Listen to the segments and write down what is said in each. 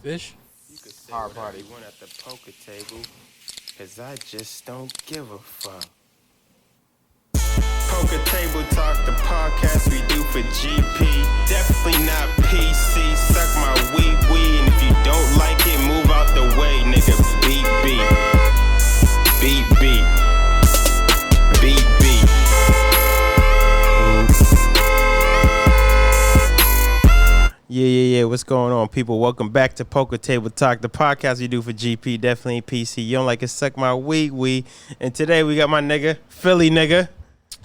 Fish? You could say Hard whatever party. you want at the poker table, cause I just don't give a fuck. Poker Table Talk, the podcast we do for GP. Definitely not PC. Suck my wee, and if you don't like it, move out the way, nigga. Beat. Yeah. What's going on, people? Welcome back to Poker Table Talk, the podcast we do for GP. Definitely ain't PC. You don't like it, suck my wee. And today we got my nigga, Philly nigga,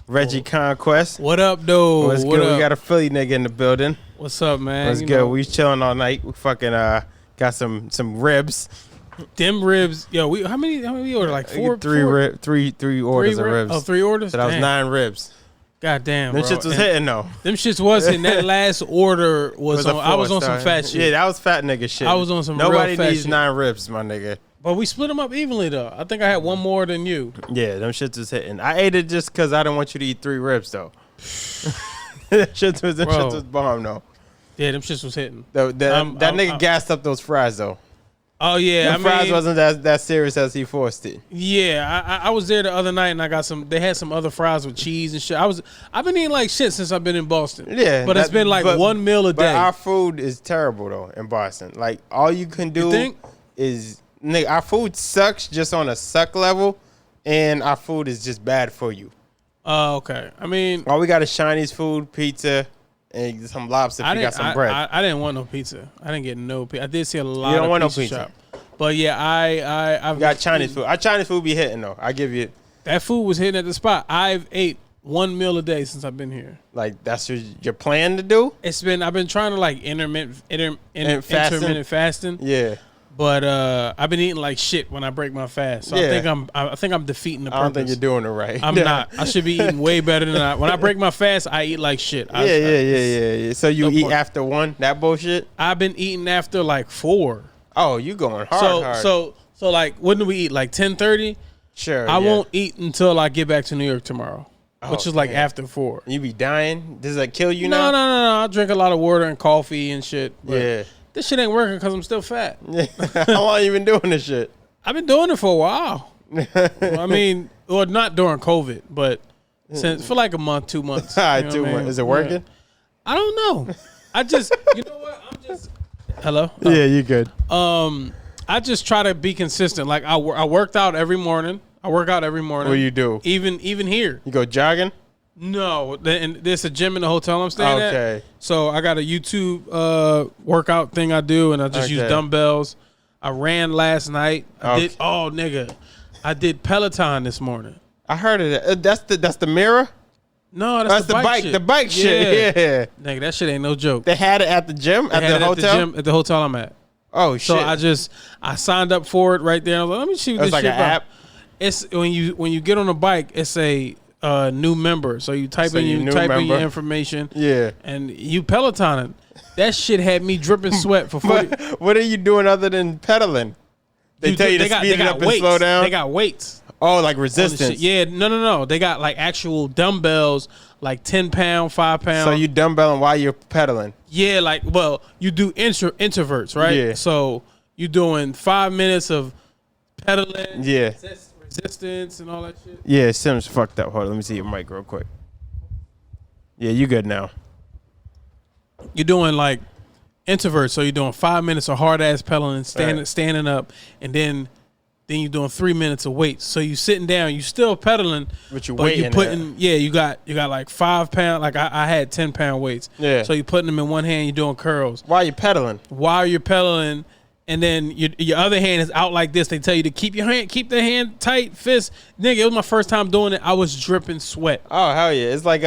Reggie Conquest. What up, dude? What's good? We got a Philly nigga in the building. What's up, man? What's good? We was chilling all night. We fucking got some ribs. Them ribs. Yo, how many we ordered? Like four? Three orders of ribs. Oh, 3 orders? So that was Damn. 9 ribs. God damn, Them bro. shits was hitting though. Them shits was hitting. That last order was on. I was on some fat shit. Yeah, that was fat nigga shit. I was on some Nobody real fat needs shit. 9 ribs, my nigga. But we split them up evenly though. I think I had one more than you. Yeah, them shits was hitting. I ate it just because I didn't want you to eat 3 ribs though. Them shits was bomb though. Yeah, them shits was hitting. That nigga gassed up those fries though. Oh yeah, Them fries wasn't that serious as he forced it. Yeah, I was there the other night and I got some. They had some other fries with cheese and shit. I've been eating like shit since I've been in Boston. Yeah, but it's been like one meal a day. But our food is terrible though in Boston. Like all you can do is nigga, our food sucks just on a suck level, and our food is just bad for you. Oh, okay. I mean, all we got is Chinese food, pizza, and some lobster. If you got some bread. I didn't want no pizza. I didn't get no pizza. I did see a lot. You don't of want pizza no pizza. shop. But yeah, I've got Chinese food. Our Chinese food be hitting though. I give you that food was hitting at the spot. I've ate one meal a day since I've been here. Like that's your plan to do? I've been trying to like intermittent fasting. Yeah. But I've been eating like shit when I break my fast. So yeah. I think I'm defeating the purpose. I don't think you're doing it right. I'm not. I should be eating way better than that. When I break my fast, I eat like shit. Yeah. So you eat after 1? That bullshit? I've been eating after like 4. Oh, you going hard. So like, when do we eat? Like 10:30? Sure. I won't eat until I get back to New York tomorrow, which is like after 4. You be dying? Does that kill you now? No. I drink a lot of water and coffee and shit. Yeah. This shit ain't working because I'm still fat. How long you been doing this shit? I've been doing it for a while. I mean, or not during COVID, but for like a month, 2 months. All right, 2 months. Is it working? I don't know. I just, you know what? Hello? Yeah, you good. I just try to be consistent. Like I worked out every morning. What do you do? Even here. You go jogging? No, and there's a gym in the hotel I'm staying at. Okay. So I got a YouTube workout thing I do, and I just use dumbbells. I ran last night. I did Peloton this morning. I heard of that. That's the mirror? No, that's the bike shit. The bike shit, yeah. Nigga, that shit ain't no joke. They had it at the gym? At the hotel? At the hotel I'm at. Oh, shit. So I signed up for it right there. I was like, let me see what this like shit an about. app? It's when you get on a bike, it's a new member. So you type in your information. Yeah. And you Pelotoning. That shit had me dripping sweat for 40. What are you doing other than pedaling? They tell you to speed it up and slow down? They got weights. Oh, like resistance. Yeah, no. They got like actual dumbbells, like 10 pound, 5 pound. So you dumbbelling while you're pedaling? Yeah, you do introverts, right? Yeah. So you doing 5 minutes of pedaling. Yeah. Resistance and all that shit. Yeah, Sim's fucked up. Hold on, let me see your mic real quick. Yeah, you good now. You're doing like introverts, so you're doing 5 minutes of hard ass pedaling, standing up, and then you're doing 3 minutes of weights. So you sitting down, you still pedaling, but you putting you got like 5 pound. Like I had 10 pound weights. Yeah. So you're putting them in one hand, you're doing curls while you're pedaling. And then your other hand is out like this. They tell you to keep the hand tight, fist. Nigga, it was my first time doing it. I was dripping sweat. Oh, hell yeah. It's like,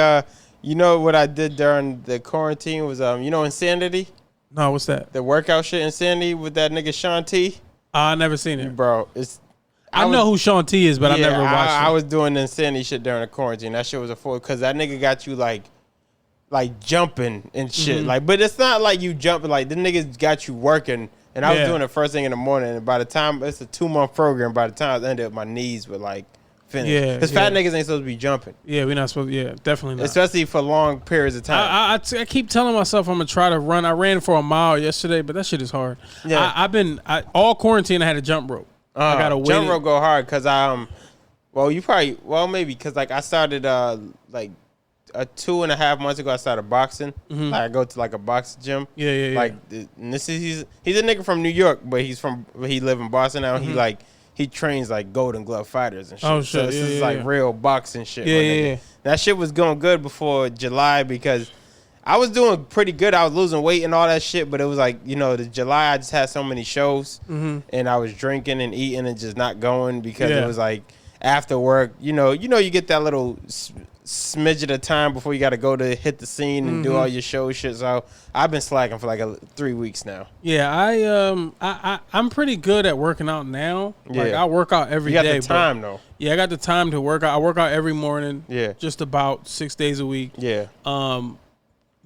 you know what I did during the quarantine was, Insanity? No, what's that? The workout shit, Insanity, with that nigga Sean T. I never seen it. Bro, I know who Sean T is, but I never watched it. I was doing the Insanity shit during the quarantine. That shit was because that nigga got you, like jumping and shit. Mm-hmm. But it's not like you jumping. Like, the niggas got you working. And I was doing it first thing in the morning. And by the time, it's a 2-month program, by the time I ended up, my knees were like finish. Yeah, Because fat niggas ain't supposed to be jumping. Yeah, we're not supposed to. Yeah, definitely not. Especially for long periods of time. I keep telling myself I'm going to try to run. I ran for a mile yesterday, but that shit is hard. Yeah. All quarantine, I had a jump rope. I got to wait. Jump rope go hard because maybe because like I started like 2.5 months ago I started boxing. Mm-hmm. Like I go to like a boxing gym. Yeah. Like and this is he's a nigga from New York, but he live in Boston now. Mm-hmm. He trains like Golden Glove fighters and shit. Oh shit! So this is like real boxing shit. Yeah. That shit was going good before July because I was doing pretty good. I was losing weight and all that shit, but it was like, the July I just had so many shows and I was drinking and eating and just not going because it was like after work, you get that little smidge of time before you got to go to hit the scene and do all your show shit. So I've been slacking for like 3 weeks now. Yeah, I'm pretty good at working out now. Yeah. Like I work out every day. You got the time though. Yeah, I got the time to work out. I work out every morning. Yeah. Just about 6 days a week. Yeah.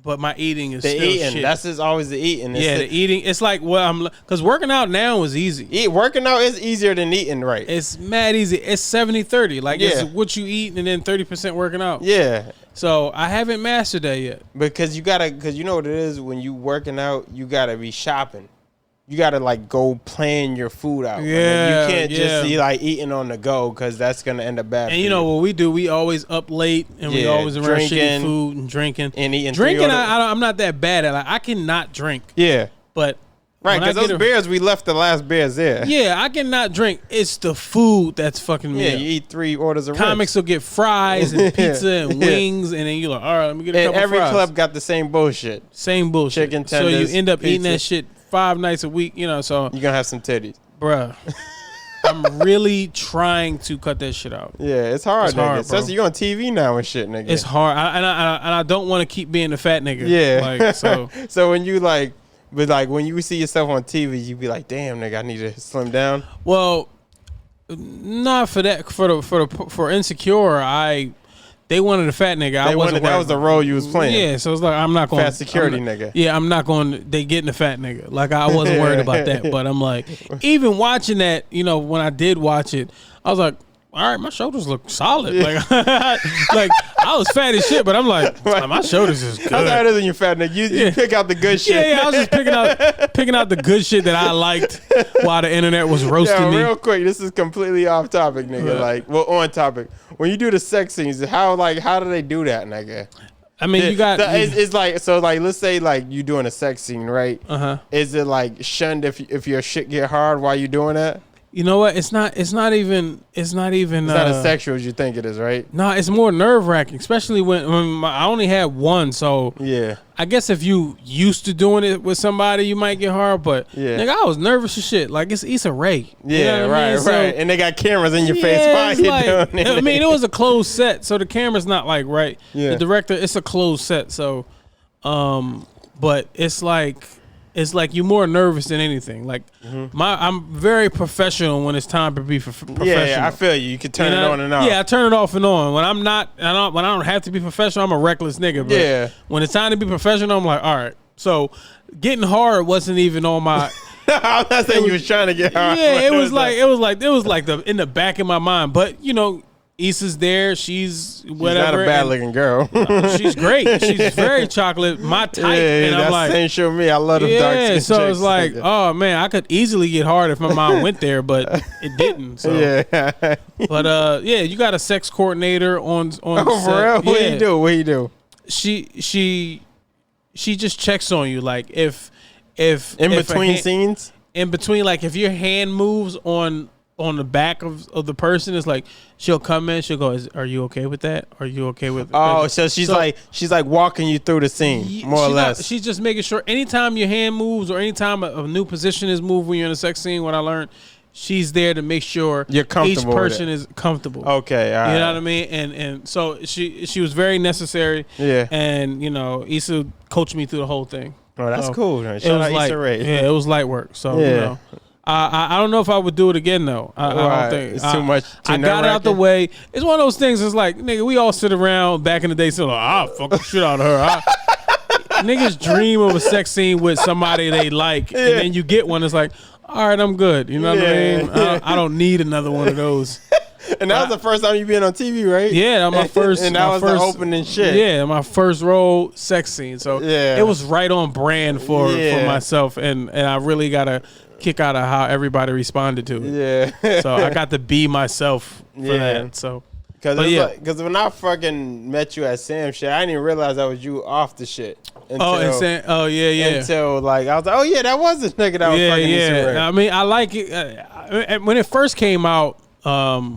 But my eating is the still eating. shit. That's just always the eating. The eating. It's like because working out now is easy. Working out is easier than eating, right? It's mad easy. It's 70-30. Like it's what you eat and then 30% working out. Yeah. So I haven't mastered that yet. Because you know what it is when you working out, you gotta be shopping. You gotta like go plan your food out. Yeah, you can't just be like eating on the go because that's gonna end up bad. And you know what we do? We always up late and we always around shitty food and drinking and eating. Drinking, I'm not that bad at. Like I cannot drink. Yeah, but right because those beers we left the last beers there. Yeah, I cannot drink. It's the food that's fucking me. Yeah, you eat 3 orders of comics ribs. will get fries and pizza and wings, and then you're like, all right, let me get a couple every fries. club got the same bullshit. Chicken tenders. So you end up eating that shit 5 nights a week, so you're gonna have some titties, bruh. I'm really trying to cut that shit out. Yeah, it's hard, nigga. Especially you on TV now and shit, nigga. It's hard, and I don't want to keep being the fat nigga. Yeah, like so. So when you when you see yourself on TV, you be like, damn, nigga, I need to slim down. Well, not for that. For Insecure, they wanted a fat nigga. That was the role you was playing. Yeah, so it's like I'm not going fat security nigga. Yeah, I'm not going. They getting a fat nigga. Like I wasn't worried about that, but I'm like, even watching that, when I did watch it, I was like, all right, my shoulders look solid. Like, like I was fat as shit, but I'm like, my shoulders is good. How that is when you fat nigga? You pick out the good shit. Yeah, I was just picking out the good shit that I liked while the internet was roasting me. Real quick, this is completely off topic, nigga. On topic. When you do the sex scenes, how do they do that, nigga? I mean, it's like let's say like you doing a sex scene, right? Is it like shunned if your shit get hard while you doing that? You know what? It's not even. It's not as sexual as you think it is, right? No, it's more nerve wracking, especially when I only had one. So yeah, I guess if you used to doing it with somebody, you might get hard. But nigga, I was nervous as shit. Like it's Issa Rae. Yeah, right. And they got cameras in your face while you're doing it. I mean, it was a closed set, so the camera's not like right. Yeah. The director, it's a closed set, so, but it's like you're more nervous than anything. Like I'm very professional when it's time to be professional. Yeah, I feel you. You can turn it on and off. Yeah, I turn it off and on. When when I don't have to be professional, I'm a reckless nigga. But when it's time to be professional, I'm like, all right. So getting hard wasn't even on my. I'm not saying you was trying to get hard. Yeah, it was like in the back of my mind. But Issa's there. She's whatever. She's not a bad looking girl. She's great. She's very chocolate, my type. Yeah, and I'm like, same shit with me. I love them dark skin so chicks. it's like, oh man, I could easily get hard if my mom went there, but it didn't. So. Yeah. But you got a sex coordinator on set. For real? What do you do? She just checks on you, like if between scenes. In between, like if your hand moves on the back of the person, it's like she'll come in, she'll go, are you okay with that? Are you okay with so she's like walking you through the scene, more or less. She's just making sure anytime your hand moves or anytime a new position is moved when you're in a sex scene, what I learned, she's there to make sure you're comfortable. Each person is comfortable. Okay, all right. You know what I mean? And so she was very necessary. Yeah. And Issa coached me through the whole thing. Oh, that's cool. Shout out Issa Rae. Yeah, it was light work. So I don't know if I would do it again though. I don't think it's too much. I got it out the way. It's one of those things. It's like, nigga, we all sit around back in the day, so like, I'll fuck the shit out of her. Niggas dream of a sex scene with somebody they like, and then you get one. It's like, all right, I'm good. You know what I mean? I don't need another one of those. And that was the first time you been on TV, right? Yeah, that was my first. And that was the opening shit. Yeah, my first role sex scene. So Yeah. it was right on brand for myself, and I really got a kick out of how everybody responded to it. Yeah. So I got to be myself for that. So. Because when I fucking met you at Sam shit, I didn't even realize that was you off the shit. Until, yeah. Until like I was like, oh yeah, that was the nigga that was fucking yeah. I mean, I like it. When it first came out,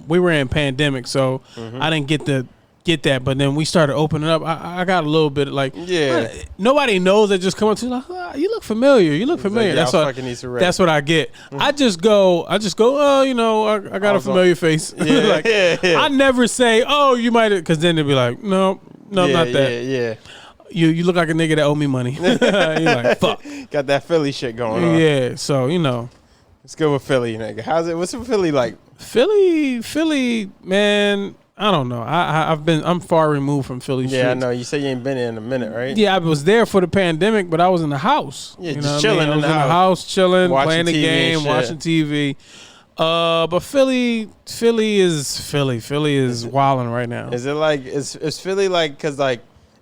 we were in pandemic, so I didn't get that. But then we started opening up. I got a little bit like nobody knows that just come up to like, oh, you look familiar. You look familiar. Like, that's what I get. I just go. Oh, you know, I got a familiar face. I never say, oh, you might, because then they'd be like, no, not that. Yeah. You look like a nigga that owe me money. You're like, fuck. Got that Philly shit going on. Yeah. So you know, let's go with Philly, nigga. What's Philly like? Philly, man. I don't know. I'm far removed from Philly. Yeah, I know. You say you ain't been there in a minute, right? Yeah, I was there for the pandemic, but I was in the house. Yeah, just chilling in the house, chilling, watching playing the TV game, watching TV. But Philly is Philly. Philly is wilding right now. Is it like is Philly like because like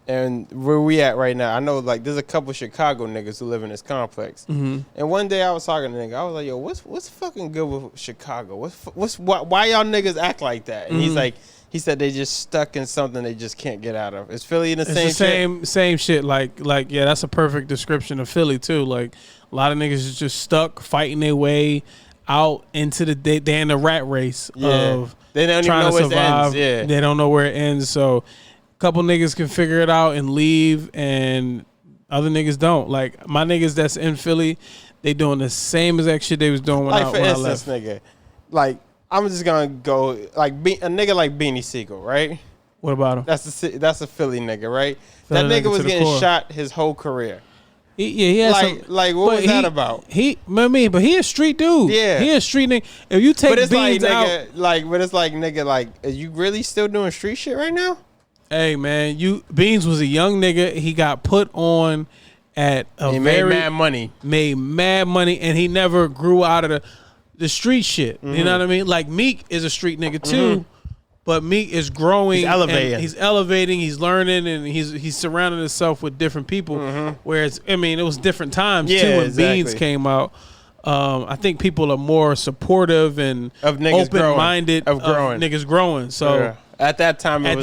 and where we at right now? I know like there's a couple Chicago niggas who live in this complex. And one day I was talking to a nigga. I was like, yo, what's fucking good with Chicago? Why y'all niggas act like that? And he's like. He said they just stuck in something they just can't get out of. Is Philly in the same shit? Like yeah, that's a perfect description of Philly too. Like a lot of niggas is just stuck fighting their way out into they're in the rat race of they don't trying even know to survive. It ends. Yeah. They don't know where it ends. So a couple niggas can figure it out and leave, and other niggas don't. Like my niggas that's in Philly, they doing the same exact shit they was doing when I left. Nigga, like. I'm just gonna go like a nigga like Beanie Siegel, right? What about him? That's a Philly nigga, right? That nigga was getting shot his whole career. He had what was that about? But he a street dude. Yeah, he a street nigga. If you take Beans out, but it's like nigga, are you really still doing street shit right now? Hey man, Beans was a young nigga. He got put on at made mad money, and he never grew out of the street shit. You know what I mean? Like Meek is a street nigga too, but Meek is growing. He's elevating. He's learning, and he's surrounding himself with different people. Whereas, I mean, it was different times too when Beans came out. I think people are more supportive and open-minded of niggas growing. So at that time, it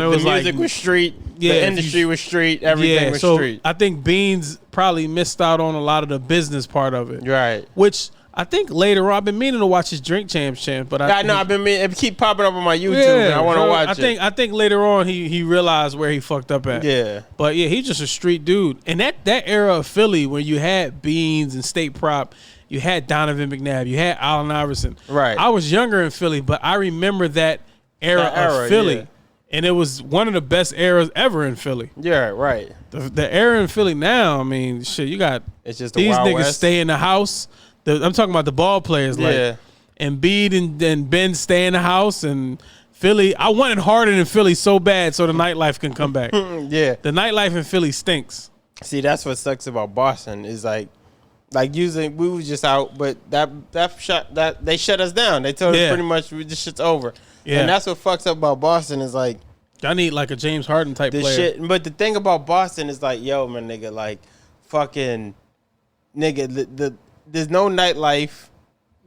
was like music was street. Yeah, the industry was street. Everything was street. I think Beans probably missed out on a lot of the business part of it. Right. Which I think later on, I've been meaning to watch his Drink Champs, but I know I've been meaning. It keep popping up on my YouTube. And I want to watch it. I think later on he realized where he fucked up at. Yeah, but yeah, he's just a street dude. And that era of Philly, where you had Beans and State Prop, you had Donovan McNabb, you had Allen Iverson. Right. I was younger in Philly, but I remember that era of Philly, and it was one of the best eras ever in Philly. Yeah, right. The era in Philly now, I mean, shit, you got it's just these Wild niggas West. Stay in the house. I'm talking about the ball players, like Embiid and Ben stay in the house, and Philly. I wanted Harden in Philly so bad, so the nightlife can come back. Yeah, the nightlife in Philly stinks. See, that's what sucks about Boston is like using. We was just out, but that they shut us down. They told us pretty much this shit's over. Yeah, and that's what fucks up about Boston is like. I need like a James Harden type player. Shit, but the thing about Boston is like, yo, man, nigga, like, fucking, nigga, there's no nightlife.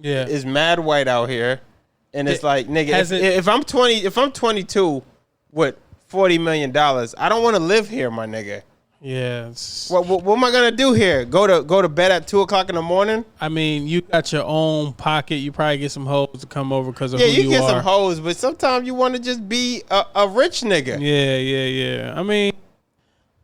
Yeah, it's mad white out here, and it's like, nigga, if I'm 22 with $40 million, I don't want to live here, my nigga. Yeah. What am I gonna do here? Go to bed at 2:00 in the morning? I mean, you got your own pocket. You probably get some hoes to come over because of who you are. Yeah, you get some hoes, but sometimes you want to just be a rich nigga. Yeah. I mean,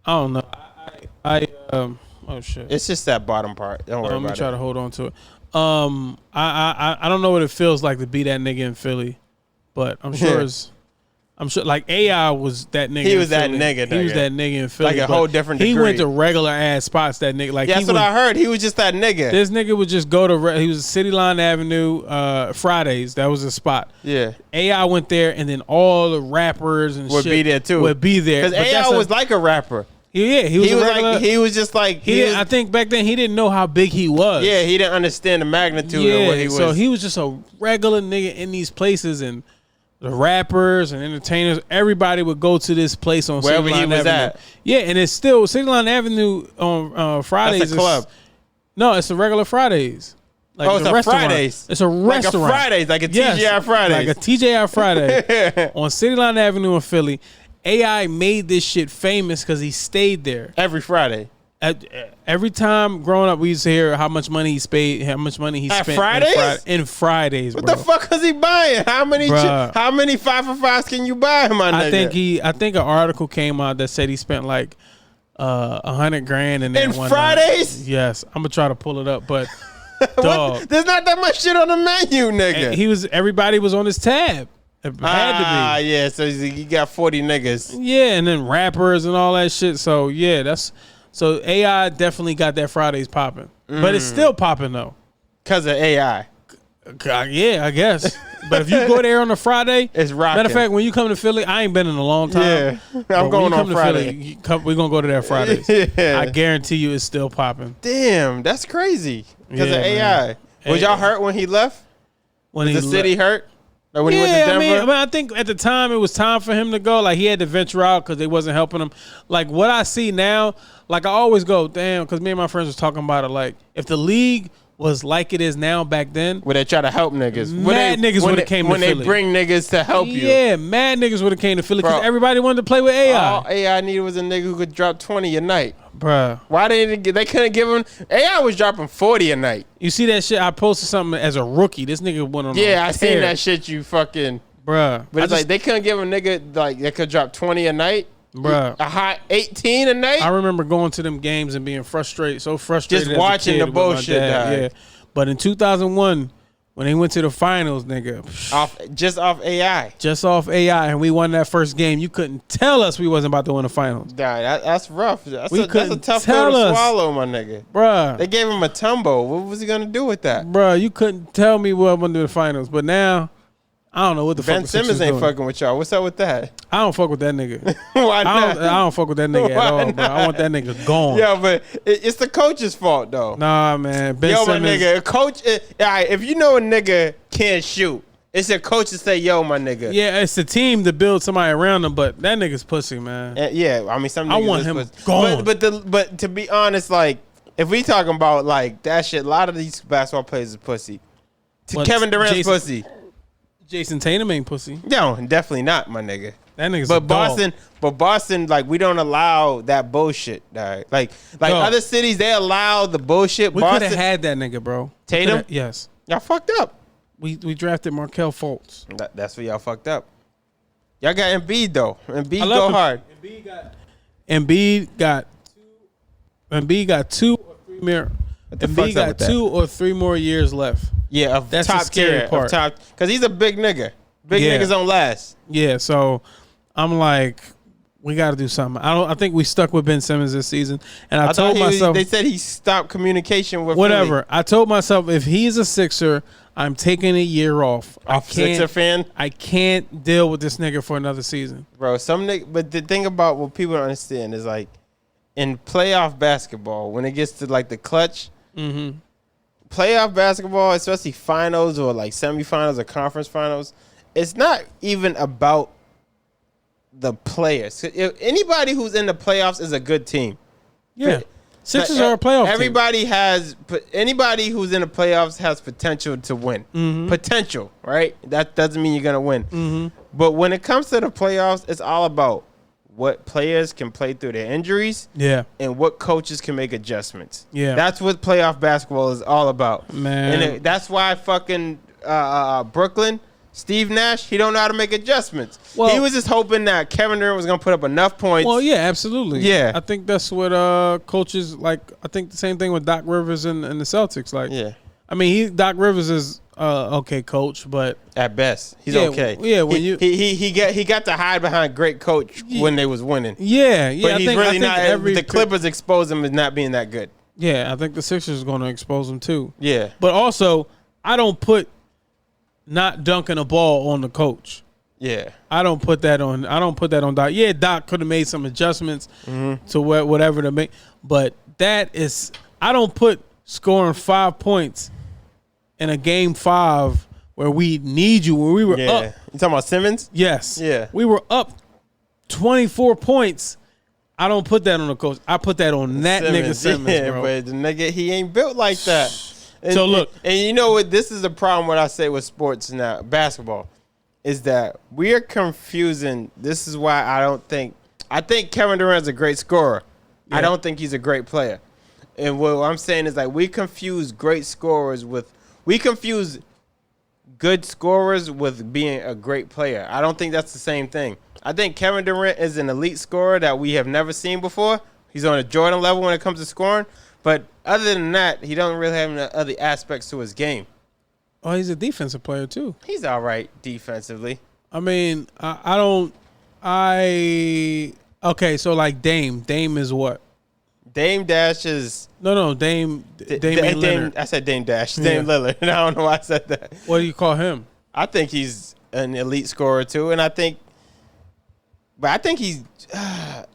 I don't know. Oh shit. It's just that bottom part. Don't worry about it. I'm gonna try to hold on to it. I don't know what it feels like to be that nigga in Philly, but I'm sure like AI was that nigga. He was that nigga. He was that nigga in Philly. Like a whole different degree. He went to regular ass spots. That nigga. Like that's what I heard. He was just that nigga. This nigga would just go to. He was City Line Avenue Fridays. That was a spot. Yeah. AI went there, and then all the rappers and would be there too. Would be there because AI was like a rapper. Yeah, he was just like I think back then he didn't know how big he was. Yeah, he didn't understand the magnitude of what he was. So he was just a regular nigga in these places, and the rappers and entertainers, everybody would go to this place on Wherever City he Line was Avenue. at. Yeah, and it's still City Line Avenue on Fridays. That's a club. No, it's a regular Fridays. Like It's a Fridays. It's a restaurant. Like a Fridays, like a TGI Fridays. Like a TGI Friday on City Line Avenue in Philly. AI made this shit famous because he stayed there. Every Friday. Every time growing up, we used to hear how much money he spent. At Fridays? In Fridays, What bro. the fuck was he buying? How many Bruh. how many 5 for 5s can you buy, my nigga? I think an article came out that said he spent like $100 grand in In Fridays? Yes, I'm gonna try to pull it up, but dog, There's not that much shit on the menu, nigga. everybody was on his tab. It had to be. Yeah, so you got 40 niggas. Yeah, and then rappers and all that shit. So yeah, so AI definitely got that Fridays popping, but it's still popping though. Because of AI. God, yeah, I guess. But if you go there on a Friday, It's rocking. Matter of fact, when you come to Philly, I ain't been in a long time. Yeah, but I'm when going you on come to Friday. Philly, we're gonna go to that Fridays. Yeah. I guarantee you, it's still popping. Damn, that's crazy. Because Yeah, of AI. man. Was y'all hurt when he left? When Was he the city hurt? Like when he went to yeah, Denver? I think at the time it was time for him to go. Like he had to venture out because they wasn't helping him. Like what I see now, like I always go, damn, because me and my friends was talking about it. Like if the league was like it is now back then, Where they try to help niggas. Mad niggas would've came to When they Philly. bring niggas to help you. yeah, mad niggas would have came to Philly because Bro. everybody wanted to play with AI, All AI needed was a nigga who could drop 20 a night. bruh. Why they couldn't give him? AI was dropping 40 a night. You see that shit? I posted something as a rookie. This nigga went on. Yeah, a I seen tear, that shit. You fucking. bruh. But it's I like they couldn't give a nigga like they could drop 20 a night. bruh. A hot 18 a night. I remember going to them games and being frustrated, so frustrated. Just as a watching kid the with my bullshit, dad, dog. yeah. But in 2001, when they went to the finals, nigga, Just off AI. just off AI, and we won that first game, you couldn't tell us we wasn't about to win the finals, That's rough. That's We a couldn't tough tell pill to us. swallow, my nigga. bruh. They gave him a tumbo. What was he gonna do with that? Bruh, you couldn't tell me we won the finals. But now, I don't know what the fuck Ben the Sixers Simmons ain't doing. fucking with y'all. What's up with that? I don't fuck with that nigga. Why I not? don't fuck with that nigga at Why all, bro. I want that nigga gone. Yeah, but it's the coach's fault though. Nah, man. Ben Yo, Simmons, my nigga, a coach. All right, if you know a nigga can't shoot, it's a coach to say, "Yo, my nigga." yeah, it's the team to build somebody around him, but that nigga's pussy, man. Yeah. I mean, some. Niggas I want is him pussy. gone. But to be honest, like if we talking about like that shit, a lot of these basketball players is pussy. But Kevin Durant's Jason- pussy. Jason Tatum ain't pussy. No, definitely not, my nigga. That nigga's But a dog. Boston, like we don't allow that bullshit. Dog. Like Dog. other cities, they allow the bullshit. We could have Boston, had that nigga, bro. We Tatum? coulda- Yes. y'all fucked up. We drafted Markelle Fultz. That's where y'all fucked up. Y'all got Embiid though. Embiid I go love him. hard. Embiid got 2 or 3 more. the Embiid fuck's up got with that? 2 or 3 more years left. Yeah, of That's the top scary tier, part. of top, because he's a big nigga. Big Yeah. niggas don't last. Yeah, so I'm like, we got to do something. I think we stuck with Ben Simmons this season, and I told myself, they said he stopped communication with whatever. I told myself if he's a Sixer, I'm taking a year off. I Philly. Sixer fan, I can't deal with this nigga for another season. bro. But the thing about what people don't understand is like in playoff basketball, when it gets to like the clutch, playoff basketball, especially finals or like semifinals or conference finals, it's not even about the players. If anybody who's in the playoffs is a good team. Yeah, Sixers But are a playoff team. Anybody who's in the playoffs has potential to win. Potential, right? That doesn't mean you're gonna win. But when it comes to the playoffs, it's all about what players can play through their injuries. Yeah, And what coaches can make adjustments. Yeah. That's what playoff basketball is all about. Man. And that's why fucking Brooklyn, Steve Nash, he don't know how to make adjustments. Well- he was just hoping that Kevin Durant was going to put up enough points. well, yeah, absolutely. Yeah. I think that's what coaches like. I think the same thing with Doc Rivers and the Celtics. Like, Yeah. I mean, Doc Rivers is okay coach, but At best, he's Yeah, okay. yeah, when he got to hide behind great coach when they was winning. yeah, But I he's think, really I think not. every The Clippers exposed him as not being that good. Yeah, I think the Sixers is going to expose him too. Yeah. But also, I don't put not dunking a ball on the coach. Yeah. I don't put that on Doc. Yeah, Doc could have made some adjustments to whatever to make, but that is I don't put scoring 5 points in a game 5 where we need you. When we were up, You talking about Simmons? yes, Yeah. we were up 24 points. I don't put that on the coach. I put that on that nigga Simmons, bro. But the nigga, he ain't built like that. And, So look, and you know what? This is the problem. What I say with sports now, basketball, is that we are confusing. This is why I think Kevin Durant's a great scorer. Yeah. I don't think he's a great player. And what I'm saying is like we confuse great scorers with good scorers with being a great player. I don't think that's the same thing. I think Kevin Durant is an elite scorer that we have never seen before. He's on a Jordan level when it comes to scoring. But other than that, he don't really have any other aspects to his game. oh, he's a defensive player too. He's all right defensively. I mean, okay, so like Dame is what? Dame Dash is... No, Dame Lillard. I said Dame Dash. Dame Lillard. And I don't know why I said that. What do you call him? I think he's an elite scorer too. And I think he's...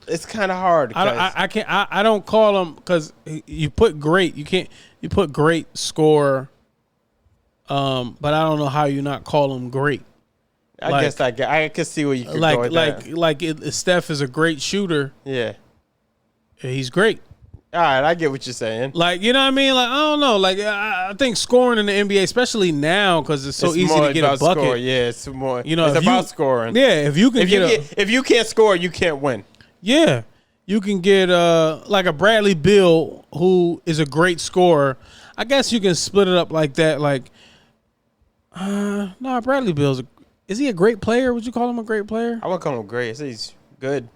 it's kind of hard. I can't. I don't call him because you put great. You put great scorer. But I don't know how you not call him great. I guess I could see where you could go with that. Steph is a great shooter. Yeah. He's great. All right, I get what you're saying. Like, you know what I mean? Like, I don't know. Like, I think scoring in the NBA, especially now, because it's so easy to get a bucket. Score. Yeah, it's more. You know, it's about scoring. Yeah, if you can't score, you can't win. Yeah, you can get like a Bradley Beal who is a great scorer. I guess you can split it up like that. Like, no, Bradley Beal's is he a great player? Would you call him a great player? I wouldn't call him great. I say he's good.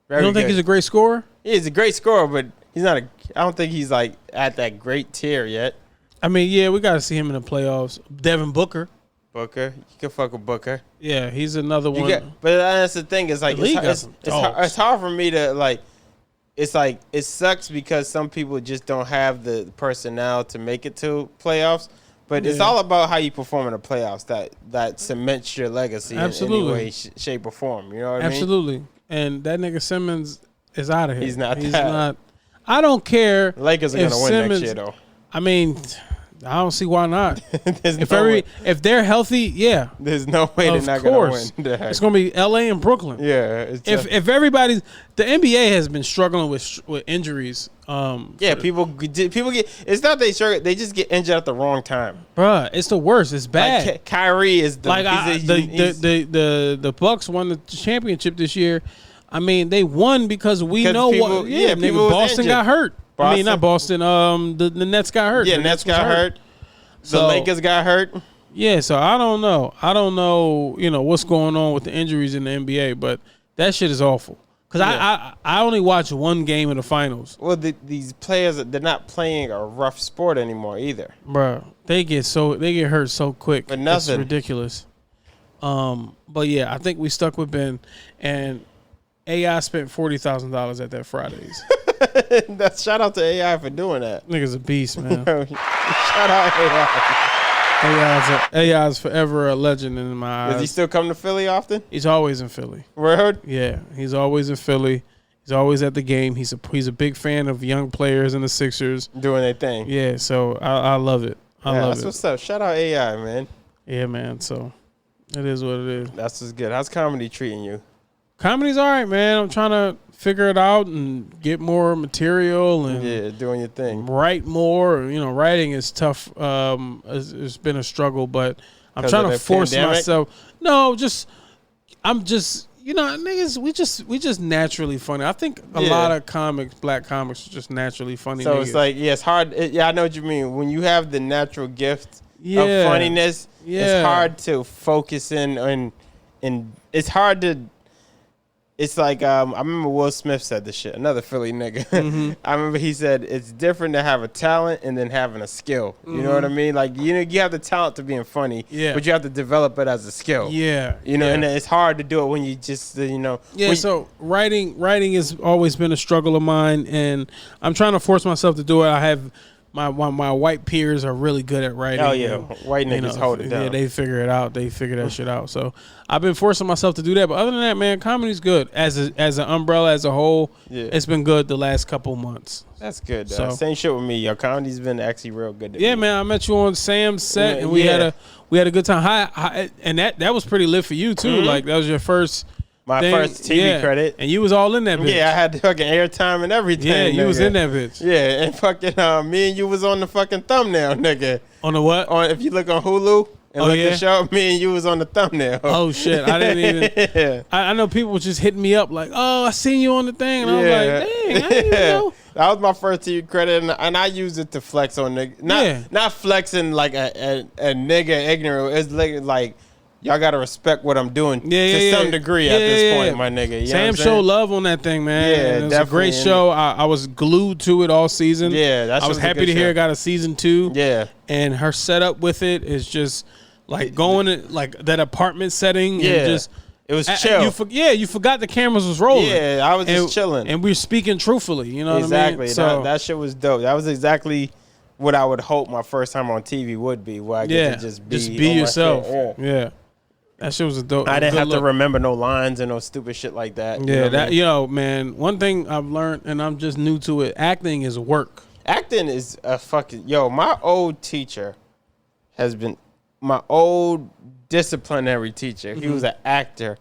You don't think he's a great scorer? Yeah, he's a great scorer, but he's not I don't think he's like at that great tier yet. I mean, yeah, we got to see him in the playoffs. Devin Booker. You can fuck with Booker. Yeah, he's another one. But that's the thing. It's like it's hard for me to like. It's like it sucks because some people just don't have the personnel to make it to playoffs. But it's all about how you perform in the playoffs that cements your legacy in any way, shape, or form. You know what I mean? Absolutely. And that nigga Simmons is out of here. He's not. I don't care. Lakers are going to win next year, though. I mean, I don't see why not. If they're healthy, yeah. There's no way they're not going to win. It's going to be L.A. and Brooklyn. Yeah. If everybody's – the NBA has been struggling with injuries. People get – it's not they struggle. They just get injured at the wrong time. Bruh, it's the worst. It's bad. Like Kyrie is the – the Bucks won the championship this year. I mean, they won because Boston got hurt. I mean, not Boston. The Nets got hurt. Yeah, Nets got hurt. The Lakers got hurt. Yeah, so I don't know. You know, what's going on with the injuries in the NBA, but that shit is awful. Because I only watched one game of the finals. Well, these players, they're not playing a rough sport anymore either. Bro, they get hurt so quick. But nothing. It's ridiculous. But yeah, I think we stuck with Ben, and AI spent $40,000 at that Fridays. Shout out to AI for doing that. Nigga's a beast, man. Shout out AI. AI's forever a legend in my eyes. Does he still come to Philly often? He's always in Philly. Word? Yeah, he's always in Philly. He's always at the game. He's a big fan of young players in the Sixers doing their thing. Yeah, so I love it. I love it. That's what's up. Shout out AI, man. Yeah, man. So it is what it is. That's what's good. How's comedy treating you? Comedy's all right, man. I'm trying to figure it out and get more material and doing your thing. Write more. You know, writing is tough. It's been a struggle, but I'm trying to force myself. No, I'm just you know, niggas, we just naturally funny. I think a lot of black comics are just naturally funny. So niggas. It's like, it's hard. I know what you mean. When you have the natural gift of funniness, it's hard to focus in on, and it's hard to. It's like I remember Will Smith said this shit. Another Philly nigga. Mm-hmm. I remember he said it's different to have a talent and then having a skill. Mm-hmm. You know what I mean? Like you have the talent to being funny, but you have to develop it as a skill. Yeah, you know, and it's hard to do it when you just Yeah. So writing has always been a struggle of mine, and I'm trying to force myself to do it. I have my white peers are really good at writing. Oh yeah, and, white niggas hold it down. Yeah, they figure it out. They figure that shit out. So I've been forcing myself to do that. But other than that, man, comedy's good as an umbrella as a whole. Yeah. It's been good the last couple months. That's good. So, same shit with me. Your comedy's been actually real good. Yeah, man. I met you on Sam's set, and we had a good time. Hi, and that was pretty lit for you too. Mm-hmm. Like that was your first. My first TV credit. And you was all in that bitch. Yeah, I had the fucking airtime and everything. Yeah, you was in that bitch. Yeah, and fucking me and you was on the fucking thumbnail, nigga. On the what? If you look on Hulu and look at the show, me and you was on the thumbnail. Oh, shit. I didn't even. I know people was just hitting me up like, oh, I seen you on the thing. And I was like, dang, I didn't even know. That was my first TV credit, and I used it to flex on nigga. Not flexing like a nigga ignorant. It's like y'all gotta respect what I'm doing to some degree at this point, my nigga. You Sam showed love on that thing, man. Yeah, it was a great show. I was glued to it all season. Yeah, I was happy to hear it got a season 2. Yeah, and her setup with it is just like going to like that apartment setting. Yeah, and just it was chill. You forgot the cameras was rolling. Yeah, I was just chilling, and we were speaking truthfully. You know what I mean? So that shit was dope. That was exactly what I would hope my first time on TV would be, where I get to just be yourself. Yeah. That shit was a dope. I didn't have to remember no lines and no stupid shit like that. Yeah, man. One thing I've learned, and I'm just new to it, acting is work. Acting is a fucking my old teacher has been my old disciplinary teacher. He was an actor,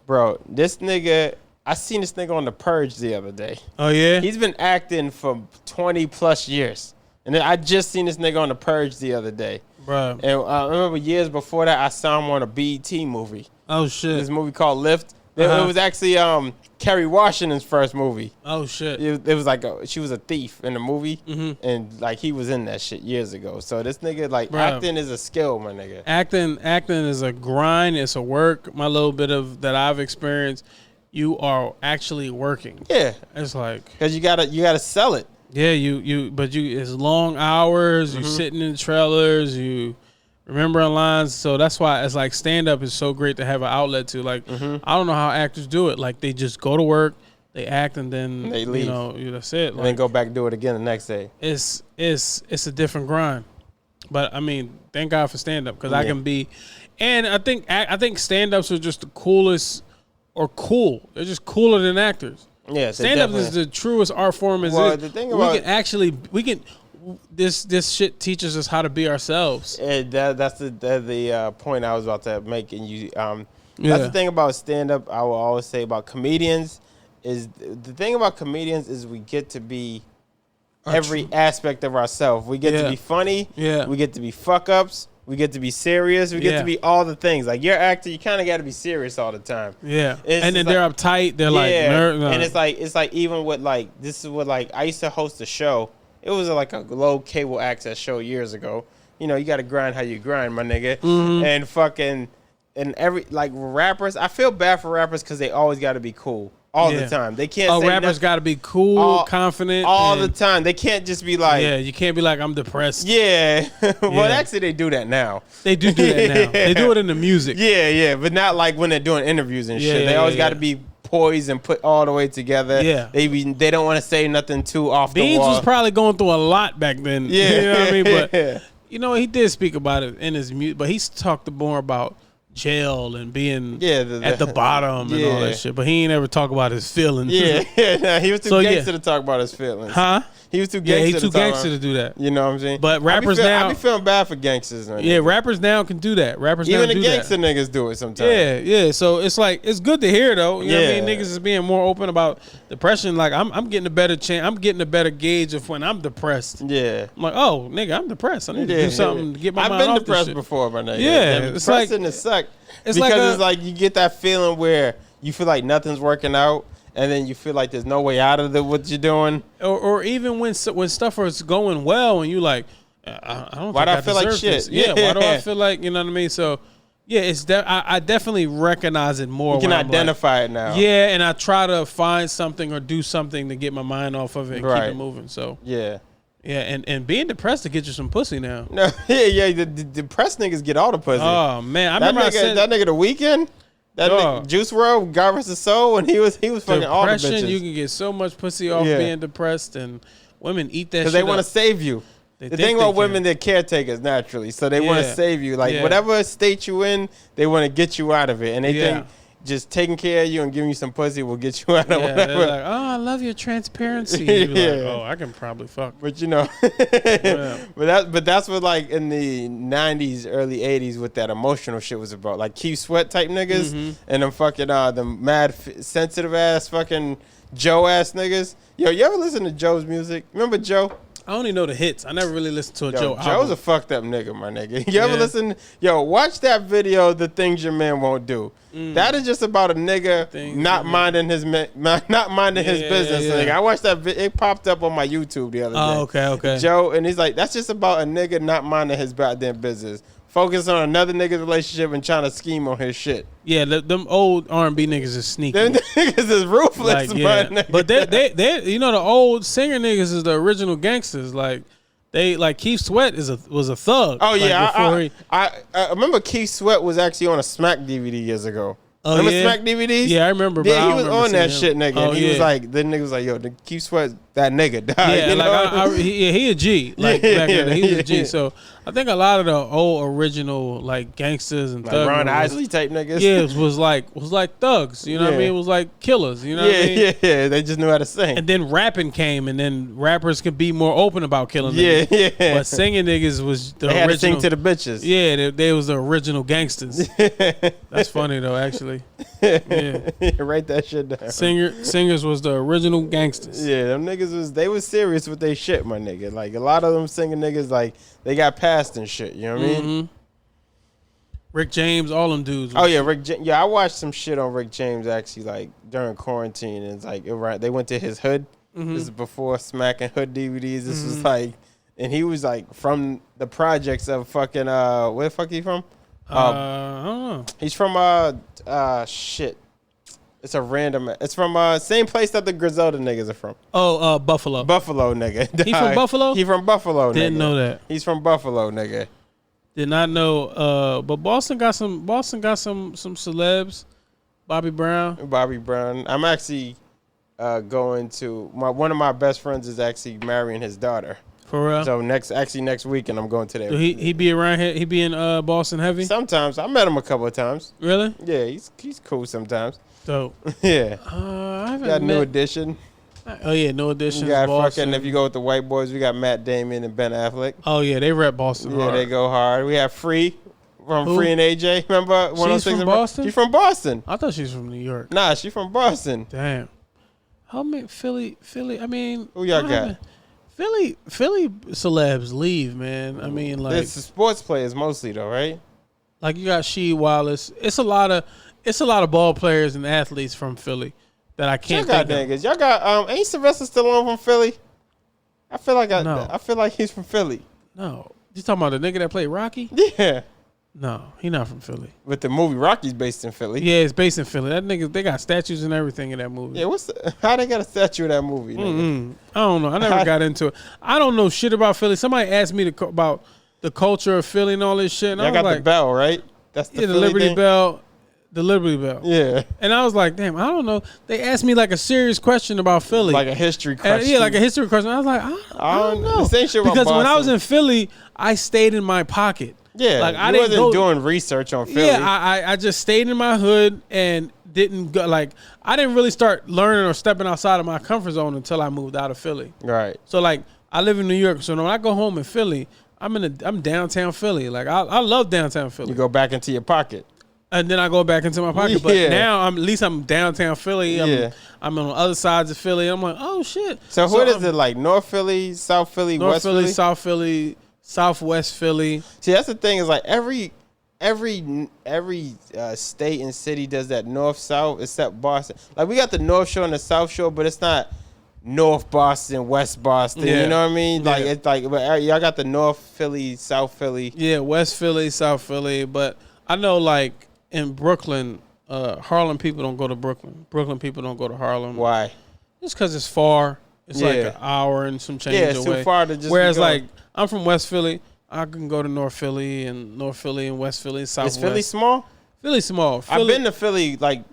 bro. This nigga, I seen this nigga on The Purge the other day. Oh yeah, he's been acting for 20 plus years, and then I just seen this nigga on The Purge the other day. Bro. And I remember years before that, I saw him on a BET movie. Oh, shit. This movie called Lift. It was actually Kerry Washington's first movie. Oh, shit. It was like she was a thief in the movie, and like he was in that shit years ago. So this nigga, like, acting is a skill, my nigga. Acting is a grind. It's a work. My little bit of that I've experienced, you are actually working. Yeah. It's like. Because you gotta sell it. Yeah, it's long hours. You sitting in trailers. You remembering lines. So that's why it's like stand up is so great to have an outlet to. Like I don't know how actors do it. Like they just go to work, they act, and then they leave. That's it. And then go back and do it again the next day. It's a different grind. But I mean, thank God for stand up because I can be. And I think stand ups are just the coolest or cool. They're just cooler than actors. Yeah, stand-up is the truest art form. The thing about this shit teaches us how to be ourselves. That's the point I was about to make. And you, that's the thing about stand-up. I will always say about comedians is the thing about comedians is we get to be every aspect of ourselves. We get to be funny. Yeah, we get to be fuck ups. We get to be serious. We get to be all the things. Like you're an actor, you kind of got to be serious all the time. Yeah, and then they're uptight. They're like, and it's like even with like this is what like I used to host a show. It was like a low cable access show years ago. You know, you got to grind how you grind, my nigga. And fucking and every like rappers. I feel bad for rappers because they always got to be cool. All the time. They can't say rappers got to be cool, confident. All the time. They can't just be like... Yeah, you can't be like, I'm depressed. Yeah. Well, actually, they do that now. They do that now. They do it in the music. Yeah. But not like when they're doing interviews and shit. They always got to be poised and put all the way together. Yeah. They don't want to say nothing too off the wall. Beans was probably going through a lot back then. Yeah. You know what I mean? But, you know, he did speak about it in his music. But he's talked more about... jail and being at the bottom and all that shit, but he ain't ever talk about his feelings. Nah, he was too gangster to talk about his feelings. He was too gangster. He's too gangster to do that. You know what I'm saying? But rappers now, I be feeling bad for gangsters. Rappers now can do that. Rappers even now the gangster niggas do it sometimes. Yeah. So it's like it's good to hear though. You know what I mean? Niggas is being more open about depression. Like I'm getting a better chance. I'm getting a better gauge of when I'm depressed. Yeah. I'm like, oh nigga, I'm depressed. I need to do something to get my mind off this shit. I've been depressed before, my nigga. Yeah. It's like it suck. It's like you get that feeling where you feel like nothing's working out, and then you feel like there's no way out of what you're doing. Or even when stuff is going well, and you like, I don't. Why think do I feel like shit? This. Yeah. Why do I feel like, you know what I mean? So, yeah, it's I definitely recognize it more. You can identify it now. Yeah, and I try to find something or do something to get my mind off of it and keep it moving. So yeah. Yeah, and being depressed to get you some pussy now. No, the depressed niggas get all the pussy. Oh man, I remember that nigga The Weeknd, nigga, Juice WRLD, God vs. Soul, and he was fucking all the bitches. You can get so much pussy off being depressed, and women eat that shit because they want to save you. The thing about women, they're caretakers naturally, so they want to save you. Like whatever state you in, they want to get you out of it, and they think just taking care of you and giving you some pussy will get you out of whatever. They're like, oh, I love your transparency. You're like, oh, I can probably fuck. But but that's what like in the 90s, early 80s, what that emotional shit was about. Like Keith Sweat type niggas and them fucking the mad sensitive ass fucking Joe ass niggas. Yo, you ever listen to Joe's music? Remember Joe? I only know the hits. I never really listened to a Joe album. Joe's a fucked up nigga, my nigga. You ever listen? Yo, watch that video, The Things Your Man Won't Do. That is just about a nigga not minding his business. Nigga. I watched that it popped up on my YouTube the other day. Okay. Joe, and he's like, that's just about a nigga not minding his goddamn business. Focus on another nigga's relationship and trying to scheme on his shit. Yeah, them old R&B niggas is sneaky. Them niggas is ruthless, my nigga. But they you know, the old singer niggas is the original gangsters. Like they like Keith Sweat was a thug. Oh yeah, I remember Keith Sweat was actually on a Smack DVD years ago. Oh, remember Smack DVDs? Yeah, I remember. Yeah, he was on that shit, nigga. And he was like, the nigga was like, yo, the Keith Sweat, that nigga died. Yeah, you know? he a G. Like back then, he was a G. So I think a lot of the old original like gangsters and like thugs, Ron Isley type niggas. Yeah, was like thugs. You know what I mean? It was like killers. You know what I mean? Yeah. They just knew how to sing. And then rapping came, and then rappers could be more open about killing niggas. Yeah. But singing niggas was the they original. Had to sing to the bitches. Yeah, they was the original gangsters. That's funny though, actually. Yeah. Write that shit down. Singers was the original gangsters. Yeah, them niggas they was serious with their shit, my nigga. Like a lot of them singing niggas, like they got passed and shit. You know what I mean? Rick James, all them dudes. Oh yeah, Rick. I watched some shit on Rick James actually, like during quarantine, and it's like they went to his hood. This is before Smack and Hood DVDs. This was like, and he was like from the projects of fucking where the fuck he from? I don't know. He's from shit. It's a random. It's from same place that the Griselda niggas are from. Oh, Buffalo. Buffalo nigga. He from Buffalo? He from Buffalo. Didn't know that. He's from Buffalo, nigga. Did not know. But Boston got some celebs. Bobby Brown. I'm actually going to one of my best friends is actually marrying his daughter. For real? So next week, and I'm going to that. So he be around here. He be in Boston heavy. Sometimes I met him a couple of times. Really? Yeah, he's cool sometimes. Dope. Yeah. I haven't got New Edition. Oh yeah, New Edition. We got fucking. If you go with the white boys, we got Matt Damon and Ben Affleck. Oh yeah, they rep Boston. Yeah, hard. They go hard. We have Free from Who? Free and AJ. Remember? She's from Boston. She's from Boston. I thought she was from New York. Nah, she's from Boston. Damn. How many Philly? I mean, who y'all got? Philly celebs leave, man. I mean, like it's the sports players mostly though, right? Like you got Sheed Wallace. It's a lot of ball players and athletes from Philly that I can't think of. Niggas. Y'all got ain't Sylvester Stallone from Philly? I feel like he's from Philly. No. You talking about the nigga that played Rocky? Yeah. No, he not from Philly. But the movie Rocky's based in Philly. Yeah, it's based in Philly. That nigga, they got statues and everything in that movie. Yeah, how they got a statue of that movie? Nigga? I don't know. I never got into it. I don't know shit about Philly. Somebody asked me about the culture of Philly and all this shit. And I got like, the bell, right? That's the Liberty thing? Bell. The Liberty Bell. Yeah. And I was like, damn, I don't know. They asked me like a serious question about Philly. Like a history question. Yeah, like a history question. I was like, I don't know. Same shit about because Boston. when I was in Philly, I stayed in my pocket. Yeah, like I wasn't doing research on Philly. Yeah, I just stayed in my hood and didn't go, like, I didn't really start learning or stepping outside of my comfort zone until I moved out of Philly. Right. So like, I live in New York, so when I go home in Philly, I'm downtown Philly. Like I love downtown Philly. You go back into your pocket. And then I go back into my pocket. But now at least I'm downtown Philly. I'm on the other sides of Philly. I'm like, oh shit. So what is it like? North Philly, South Philly, West Philly? South Philly, Southwest Philly. See, that's the thing is like every state and city does that north south except Boston. Like we got the North Shore and the South Shore, but it's not North Boston, West Boston. Yeah. You know what I mean? Like it's like, but y'all got the North Philly, South Philly. Yeah, West Philly, South Philly. But I know like in Brooklyn, Harlem people don't go to Brooklyn. Brooklyn people don't go to Harlem. Why? Just because it's far. It's like an hour and some change away. Yeah, it's too far to just. Whereas like I'm from West Philly. I can go to North Philly and West Philly and Southwest. Is Philly small? Philly small. I've been to Philly like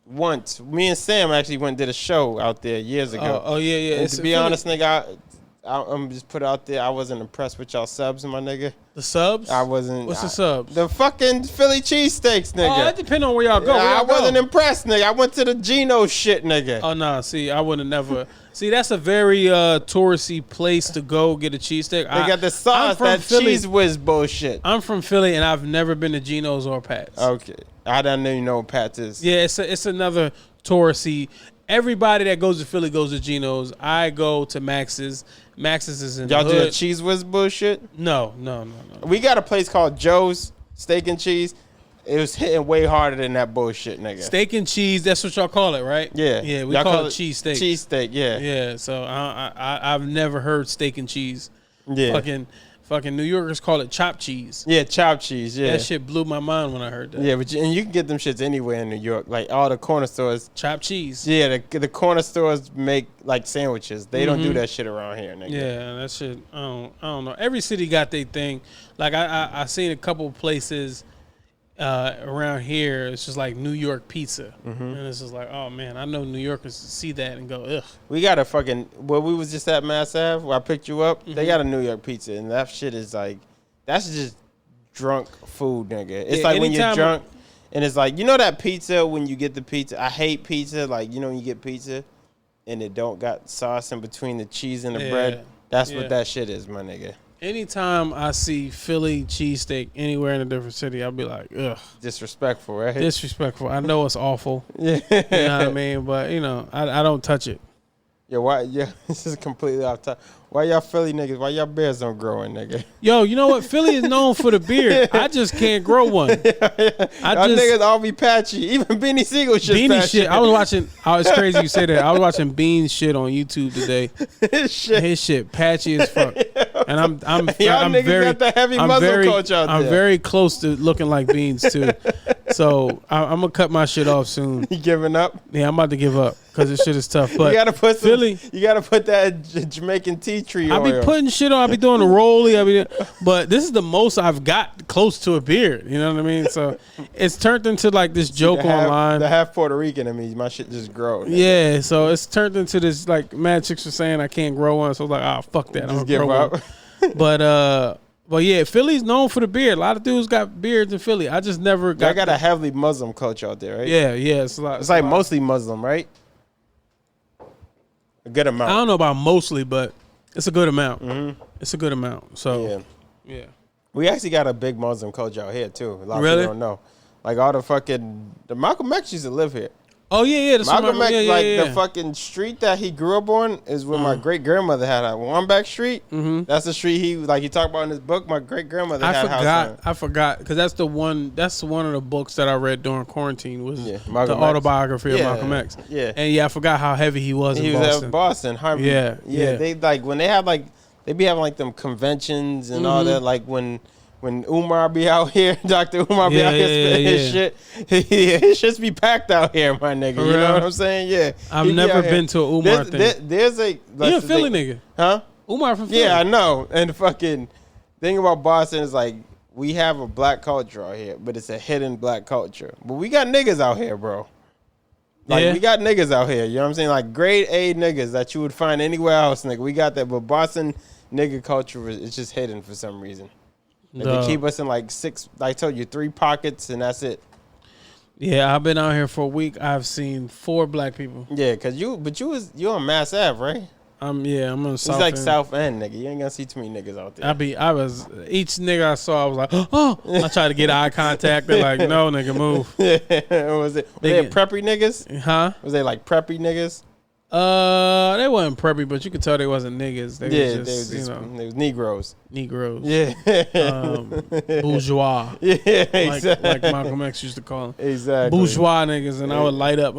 once. Me and Sam actually went and did a show out there years ago. Oh yeah. And to be honest, nigga, I'm just put out there. I wasn't impressed with y'all subs, my nigga. The subs? I wasn't. What's the subs? The fucking Philly cheesesteaks, nigga. Oh, that depends on where y'all go. I wasn't impressed, nigga. I went to the Geno shit, nigga. Oh, no. See, I would have never. See, that's a very touristy place to go get a cheesesteak. They got the sauce, that Philly. cheese whiz bullshit. I'm from Philly, and I've never been to Geno's or Pat's. Okay. I don't even know what Pat's is. Yeah, it's another touristy. Everybody that goes to Philly goes to Geno's. I go to Max's. Max's is in Y'all the do hood. the cheese whiz bullshit? No. We got a place called Joe's Steak and Cheese. It was hitting way harder than that bullshit, nigga. Steak and cheese, that's what y'all call it, right? Yeah. Yeah, we y'all call it cheese steak. Cheese steak, yeah. Yeah, so I've never heard steak and cheese. Yeah. Fucking New Yorkers call it chopped cheese. Yeah, chopped cheese, yeah. That shit blew my mind when I heard that. Yeah, but you can get them shits anywhere in New York. Like all the corner stores. Chopped cheese. Yeah, the corner stores make like sandwiches. They don't do that shit around here, nigga. Yeah, that shit. I don't know. Every city got their thing. Like I seen a couple places around here. It's just like New York pizza, and it's just like, oh man, I know New Yorkers see that and go, ugh. We got a fucking we was just at Mass Ave where I picked you up. They got a New York pizza, and that shit is like, that's just drunk food, nigga. It's like when you're drunk, and it's like, you know that pizza when you get the pizza. I hate pizza. Like, you know when you get pizza, and it don't got sauce in between the cheese and the bread. That's what that shit is, my nigga. Anytime I see Philly cheesesteak anywhere in a different city, I'll be like, ugh. Disrespectful, right? Disrespectful. I know it's awful. Yeah. You know what I mean? But, I don't touch it. Yeah, why? Yeah, this is completely off topic. Why y'all Philly niggas? Why y'all beards don't grow in, nigga? Yo, you know what? Philly is known for the beard. I just can't grow one. Y'all niggas all be patchy. Even Beanie Siegel shit. Beanie shit. I was watching. It's crazy you say that. I was watching Bean's shit on YouTube today. His shit patchy as fuck. And I'm niggas very got the heavy muzzle coach out there. I'm very close to looking like Beans too. So I'm gonna cut my shit off soon. You giving up? Yeah, I'm about to give up because this shit is tough. But you gotta put Philly. You gotta put that Jamaican tea tree I oil. be putting shit on. I be doing the rolly. But this is the most I've got close to a beard. You know what I mean? So it's turned into like this joke online. The half Puerto Rican in me, my shit just grow. Nigga. Yeah, so it's turned into this like mad chicks were saying I can't grow one. So I was like, oh fuck that. Just give up. But yeah, Philly's known for the beard. A lot of dudes got beards in Philly. I just never got. I got a heavily Muslim culture out there, right? Yeah. It's like mostly Muslim, right? A good amount. I don't know about mostly, but it's a good amount. Mm-hmm. It's a good amount. So yeah. We actually got a big Muslim culture out here too. A lot really? of people don't know. Like all the Malcolm X used to live here. Oh yeah. Malcolm X, the fucking street that he grew up on is where my great grandmother had a Wambach Street. Mm-hmm. That's the street he talked about in his book. My great grandmother had a house on. I forgot because that's the one. That's one of the books that I read during quarantine was the autobiography of Malcolm X. Yeah, and I forgot how heavy he was. He in was Boston. at Boston, Harvey. Yeah. They when they have they be having them conventions and all that. Like when Umar be out here, Dr. Umar be out here spitting his shit, his shit be packed out here, my nigga. You know what I'm saying? Yeah. I've never been to an Umar thing. There's a... You're a Philly nigga. Huh? Umar from Philly. Yeah, I know. And the fucking thing about Boston is we have a black culture out here, but it's a hidden black culture. But we got niggas out here, bro. We got niggas out here. You know what I'm saying? Like grade A niggas that you would find anywhere else, nigga. We got that. But Boston nigga culture is just hidden for some reason. They keep us in six, I told you, 3 pockets, and that's it. Yeah, I've been out here for a week. I've seen 4 black people. Yeah, you're on Mass Ave, right? I'm on South End. It's South End, nigga. You ain't gonna see too many niggas out there. Each nigga I saw, I was like, oh. I tried to get eye contact. They're like, no, nigga, move. Was they preppy niggas? Huh? Was they preppy niggas? They wasn't preppy, but you could tell they wasn't niggas. They was Negroes. Yeah. Bourgeois. Yeah, exactly. Like Malcolm X used to call them. Exactly. Bourgeois niggas, and I would light up.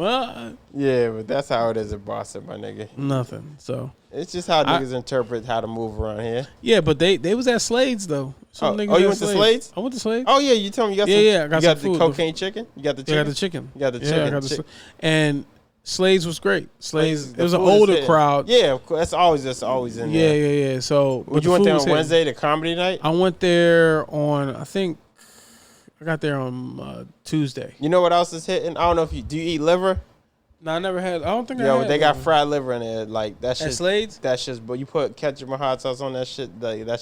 Yeah, but that's how it is in Boston, my nigga. Nothing. So it's just how niggas interpret how to move around here. Yeah, but they was at Slade's though. You went to Slade's? I went to Slade's. Oh yeah, you told me you got some. Yeah, I got the cocaine chicken. You got the chicken. I got the chicken. You got the chicken. Yeah, I got the and Slade's was great. Slade's it was an older crowd. Yeah, of course. That's always in there. Yeah. So, but you went there on Wednesday, the comedy night? I went there on, I think, I got there on Tuesday. You know what else is hitting? I don't know if do you eat liver? No, I never had. I don't think I Yo, had. they got one. fried liver in there. Like that shit. At Slade's? That shit's. But you put ketchup and hot sauce on that shit. Like, that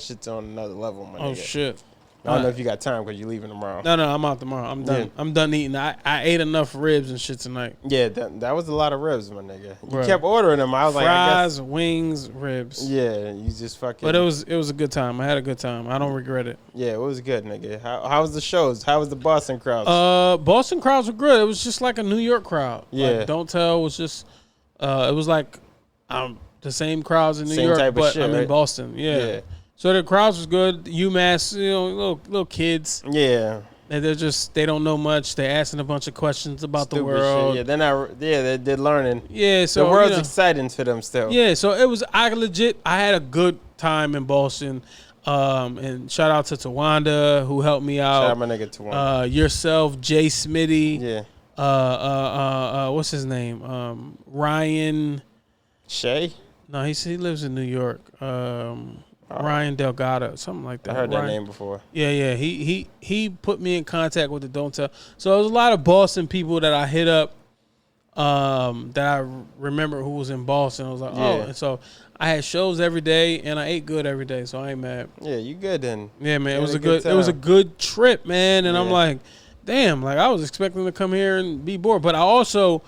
shit's on another level, my Oh nigga. shit. I don't know if you got time because you're leaving tomorrow. No, I'm out tomorrow. I'm done. Yeah. I'm done eating. I ate enough ribs and shit tonight. Yeah, that was a lot of ribs, my nigga. You Bruh. kept ordering them. I was like, I Fries, guess. wings, ribs. Yeah, you just fucking. But it was a good time. I had a good time. I don't regret it. Yeah, it was good, nigga. How was the shows? How was the Boston crowds? Boston crowds were good. It was just like a New York crowd. Yeah. Like, Don't Tell was just. It was like, the same crowds in New Same York, type of but shit, I'm in right? Boston. Yeah. So the crowds was good. UMass, little kids. Yeah. And they don't know much. They asking a bunch of questions about the Stupid world. shit. Yeah, they're not. Yeah, they're learning. Yeah, so The world's exciting to them still. Yeah, so it was. I had a good time in Boston. And shout out to Tawanda who helped me out. Shout out my nigga Tawanda. Yourself, Jay Smitty. Yeah. What's his name? Ryan. Shay. No, he lives in New York. Ryan Delgado, something like that. I heard that Ryan. name before. Yeah. He put me in contact with the Don't Tell. So there was a lot of Boston people that I hit up. That I remember who was in Boston. I was like, oh, and so I had shows every day and I ate good every day, so I ain't mad. Yeah, you good then. Yeah, man, You it was had a good. It was a good trip, man. And I'm Yeah. like, damn, like I was expecting to come here and be bored, but I also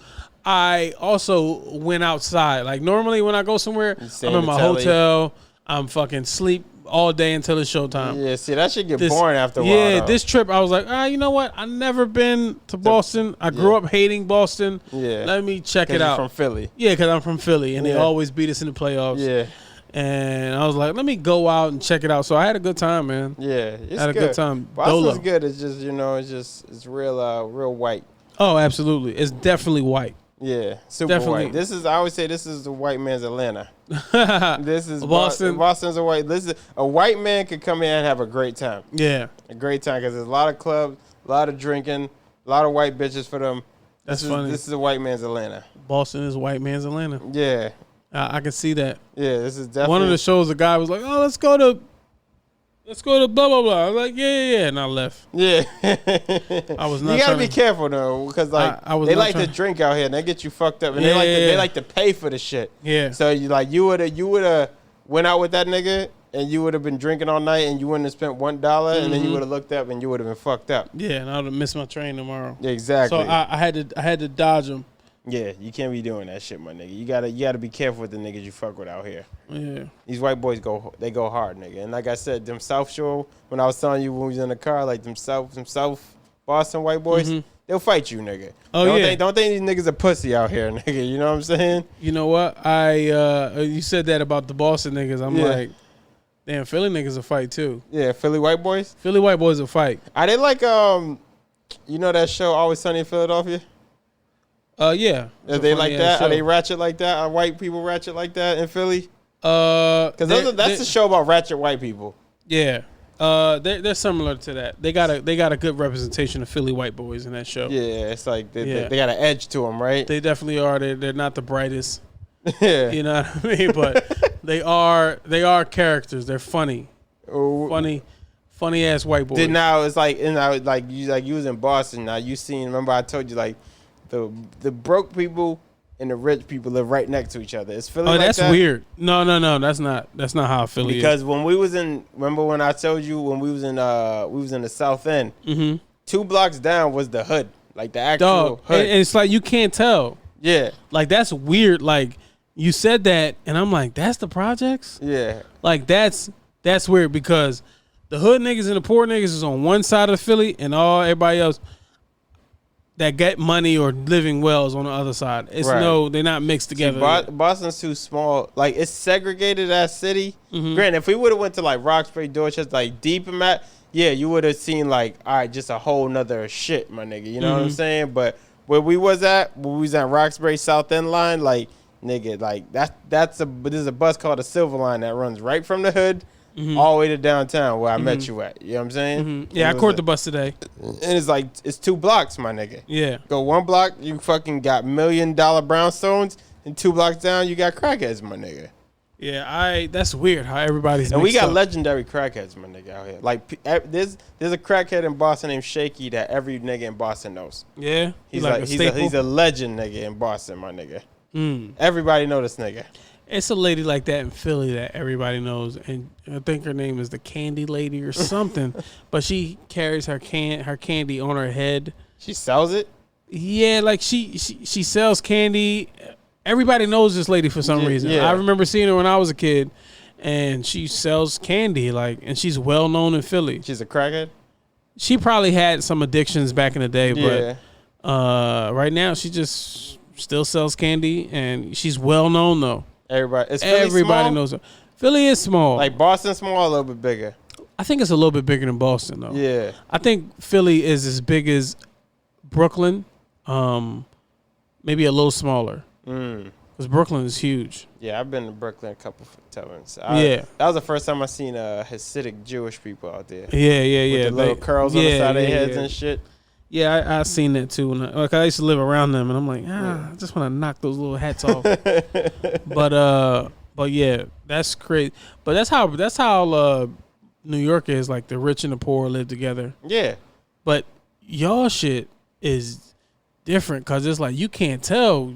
went outside. Like normally when I go somewhere, I'm in my hotel. I'm fucking sleep all day until it's showtime. Yeah, see, that shit get boring after a while. Yeah, though. this trip I was like, you know what? I never been to Boston. I grew up hating Boston. Yeah. Let me check it you're out. from Philly. Yeah, because I'm from Philly, and they Yeah. always beat us in the playoffs. Yeah. And I was like, let me go out and check it out. So I had a good time, man. Yeah, it's Had a good time. Boston's Dolo. good. It's just it's real white. Oh, absolutely. It's definitely white. Yeah, super Definitely. white. I always say this is the white man's Atlanta. This is Boston. Boston's a white. A white man could come here and have a great time. Yeah. A great time because there's a lot of clubs, a lot of drinking, a lot of white bitches for them. That's funny. This is a white man's Atlanta. Boston is white man's Atlanta. Yeah, I can see that. yeah. This is definitely One of the shows, the guy was like, oh, let's go to blah, blah, blah. I was like, yeah. And I left. Yeah, I was not You gotta trying be to- careful though, because like I was they not like to trying- drink out here and they get you fucked up, and Yeah, they yeah. like to pay for the shit. Yeah. So you would have went out with that nigga and you would have been drinking all night and you wouldn't have spent $1 and then you would have looked up and you would have been fucked up. Yeah, and I would have missed my train tomorrow. Yeah, exactly. So I had to dodge him. Yeah, you can't be doing that shit, my nigga. You gotta be careful with the niggas you fuck with out here. Yeah. These white boys go hard, nigga. And like I said, them South Shore, when I was telling you when we was in the car, like them South Boston white boys, they'll fight you, nigga. Oh, Don't think these niggas are pussy out here, nigga. You know what I'm saying? You know what? you said that about the Boston niggas. I'm Yeah. like, damn, Philly niggas a fight too. Yeah, Philly white boys. Philly white boys a fight. Are they like you know that show Always Sunny in Philadelphia? Yeah. Are they like that? Are they ratchet like that? Are white people ratchet like that in Philly? Because that's a show about ratchet white people. Yeah. They're similar to that. They got a good representation of Philly white boys in that show. Yeah, it's like they Yeah. got an edge to them, right? They definitely are. They're not the brightest. Yeah. You know what I mean? But they are characters. They're funny. Funny ass white boys. Then now it's like you was in Boston. Now you seen. Remember I told you like the broke people and the rich people live right next to each other. It's Philly. Oh, like that's that? weird. No. That's not how Philly Because when we was in, remember when I told you when we was in the South End. is. 2 blocks down was the hood, like the actual Dog. hood. And it's like you can't tell. Yeah, Like that's weird. Like you said that, and I'm like, that's the projects. yeah, Like that's weird because the hood niggas and the poor niggas is on one side of Philly, and everybody else that get money or living well is on the other side. It's Right. they're not mixed together. Boston's too small. Like it's segregated as city. Mm-hmm. Granted, if we would have went to like Roxbury, Dorchester, like deep in that, yeah, you would have seen like, all right, just a whole nother shit, my nigga. You know what I'm saying? But where we was at Roxbury South End line, like nigga, like there's a bus called the Silver Line that runs right from the hood all the way to downtown where I met you at. You know what I'm saying? Yeah, I caught the bus today. And it's like it's 2 blocks, my nigga. Yeah. Go 1 block, you fucking got $1 million brownstones, and 2 blocks down, you got crackheads, my nigga. Yeah, that's weird how everybody's And we got up. legendary crackheads, my nigga, out here. Like, there's a crackhead in Boston named Shaky that every nigga in Boston knows. Yeah, He's a legend nigga in Boston, my nigga. Everybody know this nigga. It's a lady like that in Philly that everybody knows, and I think her name is the Candy Lady or something. But she carries her candy on her head. She sells it. Yeah, like she sells candy. Everybody knows this lady for some reason. Yeah. I remember seeing her when I was a kid, and she sells candy, and she's well known in Philly. She's a crackhead? She probably had some addictions back in the day, Yeah. but right now she just still sells candy, and she's well known though. Everybody knows her. Philly is small. Like Boston small, a little bit bigger. I think it's a little bit bigger than Boston though. Yeah. I think Philly is as big as Brooklyn, maybe a little smaller. Because Brooklyn is huge. Yeah, I've been to Brooklyn a couple of times. Yeah. That was the first time I seen Hasidic Jewish people out there. Yeah. With the little curls on the side of their heads and shit. Yeah, I seen that too. I used to live around them, and I'm like, I just want to knock those little hats off. But yeah, that's crazy. But that's how New York is. Like the rich and the poor live together. Yeah. But y'all shit is different because it's like you can't tell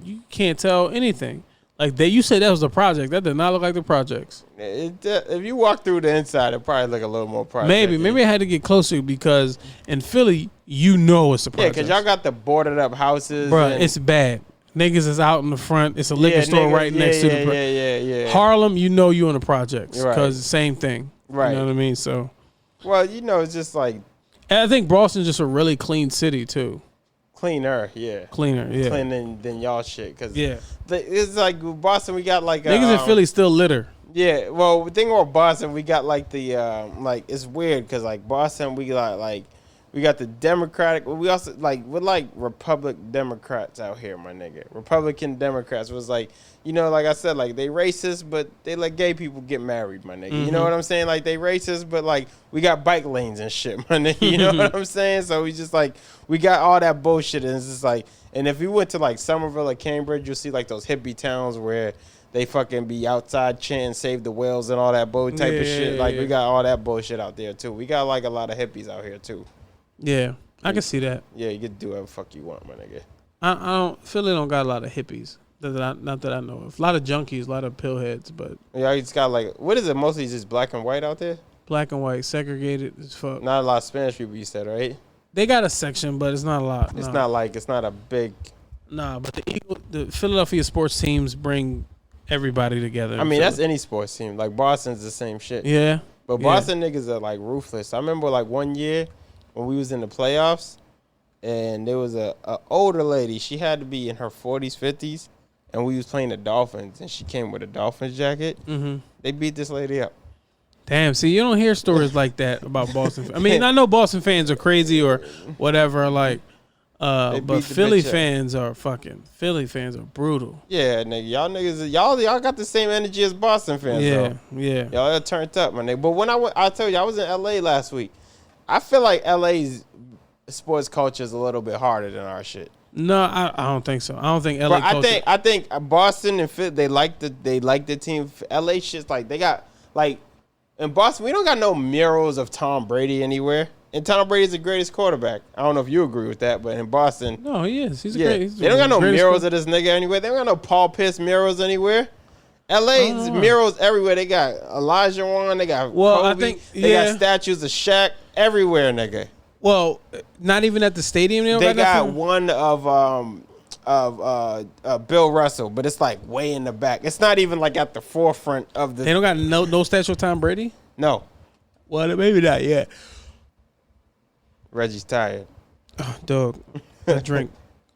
anything. Like you said that was a project. That did not look like the projects. If you walk through the inside, it probably look a little more project. Maybe I had to get closer because in Philly, it's a project. Yeah, because y'all got the boarded up houses. Bruh, it's bad. Niggas is out in the front. It's a liquor store right next to the yeah. Harlem, you in the projects because Right. it's the same thing. Right. You know what I mean? So, well, it's just like and I think Boston's just a really clean city too. cleaner, yeah. Cleaner, yeah. Cleaner than y'all shit. Cause Yeah. it's like Boston, we got like Niggas in Philly still litter. Yeah, well, the thing about Boston, we got like the like it's weird because like Boston, we got like we got the Democratic. We also we're like Republic Democrats out here, my nigga. Republican Democrats was like, like I said, like they racist, but they let gay people get married, my nigga. You know what I'm saying? Like they racist, but like we got bike lanes and shit, my nigga. You know what I'm saying? So we just like we got all that bullshit, and it's just like, and if you went to like Somerville or Cambridge, you'll see like those hippie towns where they fucking be outside chanting "Save the Whales" and all that bull type of shit. Like we got all that bullshit out there too. We got like a lot of hippies out here too. Yeah, I can see that. Yeah, you can do whatever the fuck you want, my nigga. I don't. Philly don't got a lot of hippies. Not that I know of. A lot of junkies, a lot of pillheads, but Yeah, you just got like, what is it? Mostly just black and white out there. black and white, segregated as fuck. Not a lot of Spanish people, you said, right? They got a section, but it's not a lot. It's no. not a big. Nah, but the Philadelphia sports teams bring everybody together. I mean, that's any sports team. Like Boston's the same shit. Yeah. But Boston niggas are like ruthless. I remember like one year when we was in the playoffs, and there was a older lady. She had to be in her 40s, 50s, and we was playing the Dolphins, and she came with a Dolphins jacket. Mm-hmm. They beat this lady up. Damn. See, you don't hear stories like that about Boston. I mean, I know Boston fans are crazy or whatever. Like, but Philly fans are brutal. Yeah, nigga, y'all got the same energy as Boston fans. Yeah. Y'all are turned up, my nigga. But when I tell you, I was in LA last week. I feel like LA's sports culture is a little bit harder than our shit. No, I don't think so. I don't think LA. Culture. I think Boston and Philly, they like the team. LA shit's like they got like in Boston we don't got no murals of Tom Brady anywhere. And Tom Brady's the greatest quarterback. I don't know if you agree with that, but in Boston, no, he is. He's great. They don't got no murals of this nigga anywhere. They don't got no Paul Pierce murals anywhere. LA's murals everywhere. They got Elijah Wan. They got Kobe. I think they got statues of Shaq everywhere, nigga. Well, not even at the stadium. They got one of Bill Russell, but it's like way in the back. It's not even like at the forefront of the. They don't got no statue of Tom Brady. No. Well, maybe not yet. Reggie's tired. Oh, dog, that drink.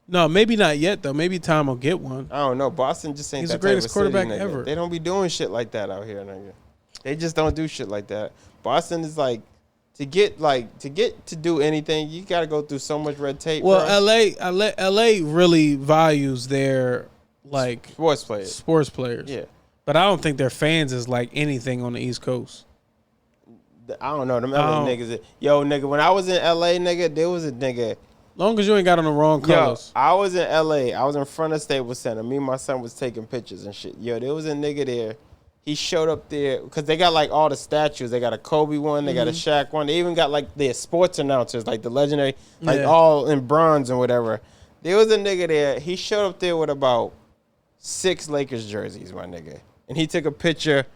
No, maybe not yet though. Maybe Tom will get one. I don't know. Boston just ain't He's that the greatest type of quarterback city, nigga. ever. They don't be doing shit like that out here, nigga. They just don't do shit like that. Boston is like to get to do anything, you got to go through so much red tape. Well, bro. LA really values their like sports players. Yeah, but I don't think their fans is like anything on the East Coast. I don't know them LA niggas. Yo, nigga, when I was in LA, nigga, there was a nigga. Long as you ain't got on the wrong colors. Yo, I was in LA. I was in front of Staples Center. Me and my son was taking pictures and shit. Yo, there was a nigga there. he showed up there because they got like all the statues. They got a Kobe one, they got a Shaq one. They even got like their sports announcers, like the legendary, like all in bronze and whatever. There was a nigga there. He showed up there with about 6 Lakers jerseys, my nigga, and he took a picture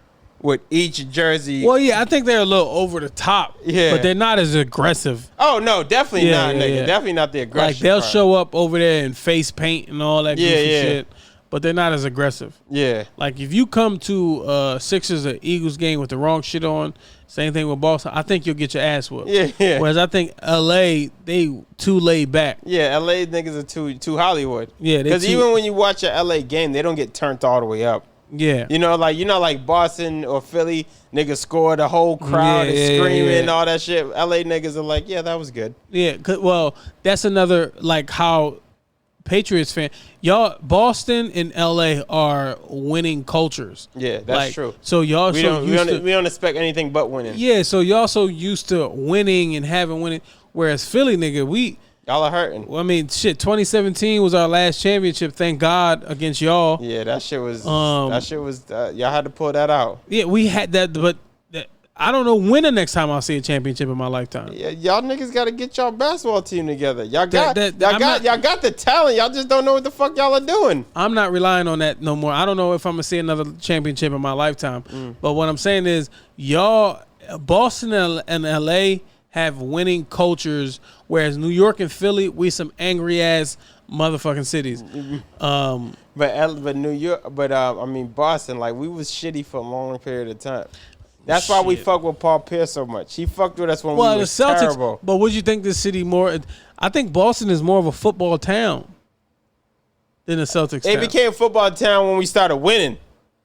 with each jersey. Well, yeah, I think they're a little over the top. Yeah, but they're not as aggressive. Oh no, definitely not, nigga. Yeah. Definitely not the aggression. Like they'll show up over there in face paint and all that goofy shit. But they're not as aggressive. Yeah. Like, if you come to Sixers or Eagles game with the wrong shit on, same thing with Boston, I think you'll get your ass whooped. Yeah. Whereas I think L.A., they too laid back. Yeah, L.A. niggas are too Hollywood. Yeah. Because even when you watch an L.A. game, they don't get turned all the way up. Yeah. You know, like Boston or Philly, niggas score, the whole crowd is screaming, all that shit. L.A. niggas are like, yeah, that was good. Yeah, well, that's another, like, how Patriots fan, y'all, Boston and LA are winning cultures. Yeah, that's true. So y'all we don't expect anything but winning. Yeah, so y'all so used to winning and having winning, whereas Philly, nigga, y'all are hurting. Well, I mean, shit, 2017 was our last championship. Thank God against y'all. Yeah, that shit was y'all had to pull that out. Yeah, we had that, but I don't know when the next time I'll see a championship in my lifetime. Yeah, y'all niggas got to get y'all basketball team together. Y'all got the talent. Y'all just don't know what the fuck y'all are doing. I'm not relying on that no more. I don't know if I'm gonna see another championship in my lifetime. But what I'm saying is, y'all, Boston and LA have winning cultures, whereas New York and Philly, we some angry ass motherfucking cities. But New York, I mean Boston, like we was shitty for a long period of time. That's why we fuck with Paul Pierce so much. He fucked with us when we was Celtics, terrible. But would you think this city more? I think Boston is more of a football town than the Celtics. It became a football town when we started winning.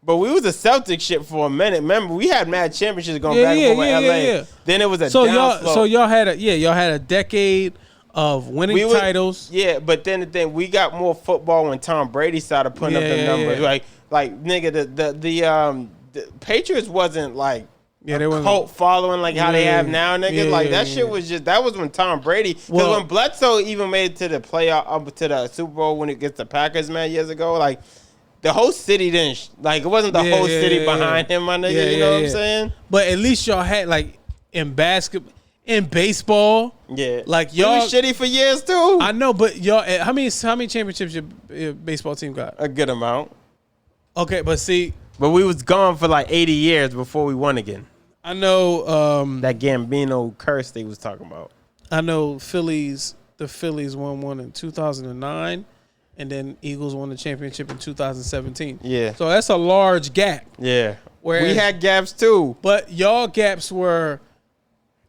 But we was a Celtics shit for a minute. Remember, we had mad championships going back and forth with LA. Yeah. Then it was a downslope. So y'all had a decade of winning titles. Yeah, but then the thing, we got more football when Tom Brady started putting up the numbers. Yeah. Like nigga, the Patriots wasn't like a cult following like how they have now, nigga. Shit was just, that was when Tom Brady, because when Bledsoe even made it to the playoff, up to the Super Bowl when it gets the Packers, man, years ago, like the whole city didn't, like it wasn't the whole city behind him, my nigga. You know what I'm saying? But at least y'all had like in basketball, in baseball, like y'all we was shitty for years too. I know, but y'all, how many championships your baseball team got? A good amount. Okay, but see. But we was gone for like 80 years before we won again. I know that Gambino curse they was talking about. I know the Phillies won one in 2009, and then Eagles won the championship in 2017. Yeah. So that's a large gap. Yeah. Whereas we had gaps too. But y'all gaps were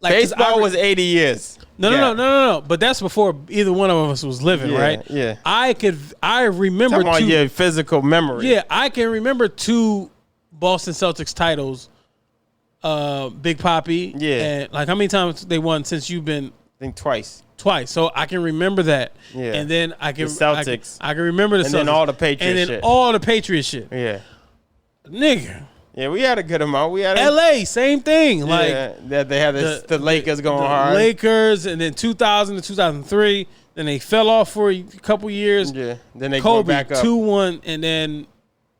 like baseball was 80 years. No. But that's before either one of us was living, right? Yeah. I remember talking about your physical memory. Yeah, I can remember 2 Boston Celtics titles. Big Papi. Yeah. And like how many times they won since you've been? I think twice. So I can remember that. Yeah. And then I can the Celtics. I can remember the Celtics. And then all the Patriots shit. And then all the Patriots shit. Yeah. Nigga. Yeah, we had a good amount. We had LA, same thing. Like that they had the Lakers going hard. Lakers, and then 2000 to 2003. Then they fell off for a couple years. Yeah. Then they Kobe, go back up. 2-1, and then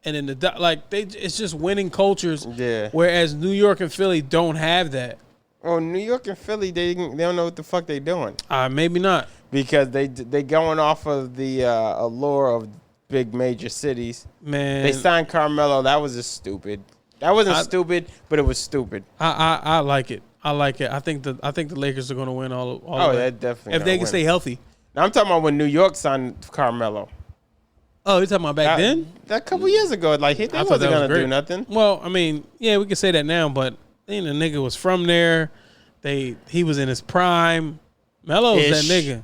it's just winning cultures. Yeah. Whereas New York and Philly don't have that. Oh, New York and Philly, they don't know what the fuck they doing. Maybe not. Because they going off of the allure of big major cities. Man, they signed Carmelo. That was just stupid. That wasn't stupid, but it was stupid. I like it. I think the Lakers are going to win all oh, they definitely. If they can stay healthy. Now, I'm talking about when New York signed Carmelo. Oh, you're talking about back then? That couple years ago, like they wasn't going to do nothing. Well, I mean, yeah, we can say that now, but the nigga was from there. He was in his prime. Melo's that nigga.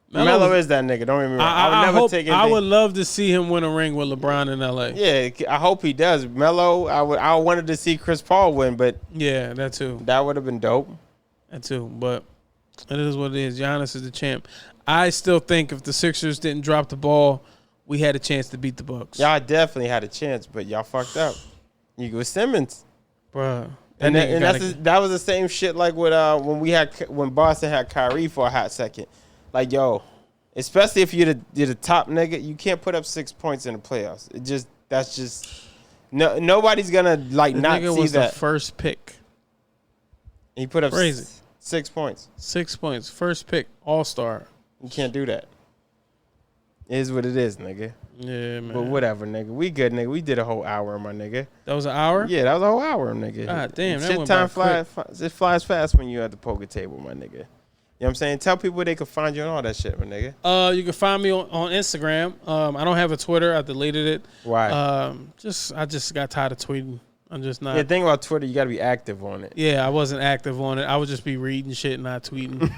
Melo is that nigga. Don't get me wrong. I would love to see him win a ring with LeBron in LA. Yeah, I hope he does. Melo, I wanted to see Chris Paul win, but yeah, that too. That would have been dope. That too, but it is what it is. Giannis is the champ. I still think if the Sixers didn't drop the ball, we had a chance to beat the Bucks. Y'all definitely had a chance, but y'all fucked up. You go Simmons, bruh. And that was the same shit like with when Boston had Kyrie for a hot second. Like, yo, especially if you're the top nigga, you can't put up 6 points in the playoffs. No, nobody's gonna like The not nigga see was that. the first pick. He put up Crazy. 6 points. 6 points. First pick. All-star. You can't do that. It is what it is, nigga. Yeah, man. But whatever, nigga. We good, nigga. We did a whole hour, my nigga. That was an hour? Yeah, that was a whole hour, nigga. God damn, that Shit went time by flies. It flies fast when you at the poker table, my nigga. You know what I'm saying? Tell people where they can find you and all that shit, my nigga. You can find me on Instagram. I don't have a Twitter. I deleted it. Why? I just got tired of tweeting. I'm just not. Yeah, the thing about Twitter, you got to be active on it. Yeah, I wasn't active on it. I would just be reading shit and not tweeting.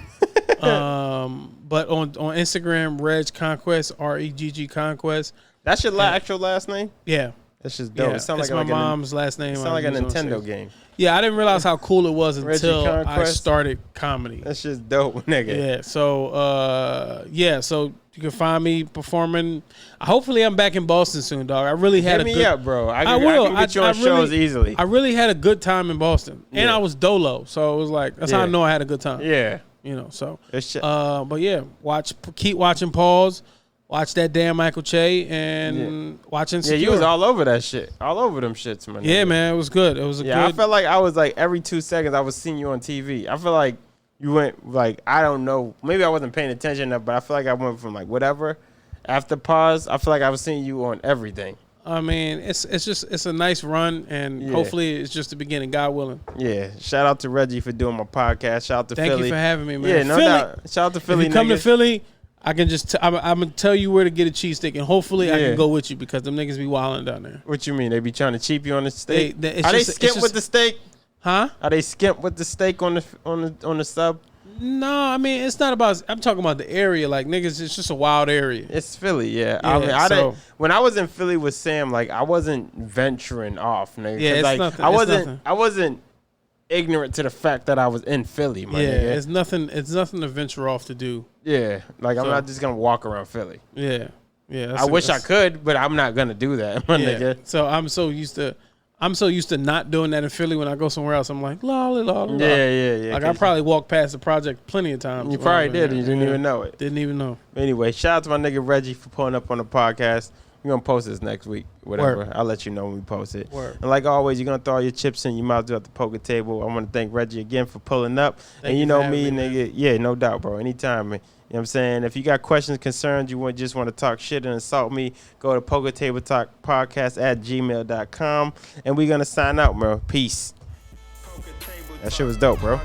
But on Instagram, Reg Conquest, REGG Conquest. That's your actual last name? Yeah. That's just dope. Yeah, It sounds it's like my mom's last name. It sounds like a Nintendo game. Yeah, I didn't realize how cool it was Reggie until I Conquest. started comedy. That's just dope, nigga. Yeah, so you can find me performing. Hopefully, I'm back in Boston soon, dog. I really had Hit a me good. up, bro. I will. can get you on I shows really, easily. I really had a good time in Boston, and Yeah. I was dolo, so it was like that's how I Yeah. know I had a good time. Yeah. You know, so. It's shit. But yeah, keep watching Pause, watch that damn Michael Che, and watch Yeah, Insecure. you was all over that shit. All over them shits, man. Yeah, man, it was good. It was a Yeah, I good. felt like I was like every 2 seconds I was seeing you on TV. I feel like you went like, I don't know, maybe I wasn't paying attention enough, but I feel like I went from like whatever. After Pause, I feel like I was seeing you on everything. I mean, it's a nice run, and Yeah. hopefully it's just the beginning, God willing. Yeah. Shout out to Reggie for doing my podcast. Shout out to Thank Philly. you for having me, man. Yeah, no Philly, doubt. Shout out to Philly, if you come nigga. to Philly, I can just I'm gonna tell you where to get a cheesesteak, and hopefully I Yeah. can go with you because them niggas be wilding down there. What you mean? They be trying to cheap you on the steak? It's Are they just- it's skimp just- with the steak? Huh? Are they skimp with the steak on the sub? No, I mean it's not about. I'm talking about the area. Like niggas, it's just a wild area. It's Philly, yeah. I Yeah, mean, I so- didn't. When I was in Philly with Sam, like I wasn't venturing off, nigga. Yeah, 'Cause, it's like nothing- I it's wasn't. nothing. I wasn't ignorant to the fact that I was in Philly, my Yeah, nigga. it's nothing. It's nothing to venture off to do. Yeah, like I'm So- not just gonna walk around Philly. Yeah, yeah. I wish I could, but I'm not gonna do that, my Yeah. nigga. So I'm so used to not doing that in Philly. When I go somewhere else, I'm like, lolly, lolly, lolly. Yeah. Like I 'cause probably walked past the project plenty of times. you when probably I've been did, and there. you didn't Yeah. even know it. Didn't even know. Anyway, shout out to my nigga Reggie for pulling up on the podcast. We're gonna post this next week, whatever. Word. I'll let you know when we post it. Word. And like always, you're gonna throw all your chips in. You might as well at the poker table. I want to thank Reggie again for pulling up. Thank and you you know for me, having me, nigga. Yeah, no doubt, bro. Anytime, man. You know what I'm saying? If you got questions, concerns, you just want to talk shit and insult me, go to Poker Table Talk Podcast at gmail.com. And we're gonna sign out, bro. Peace. That shit was dope, bro.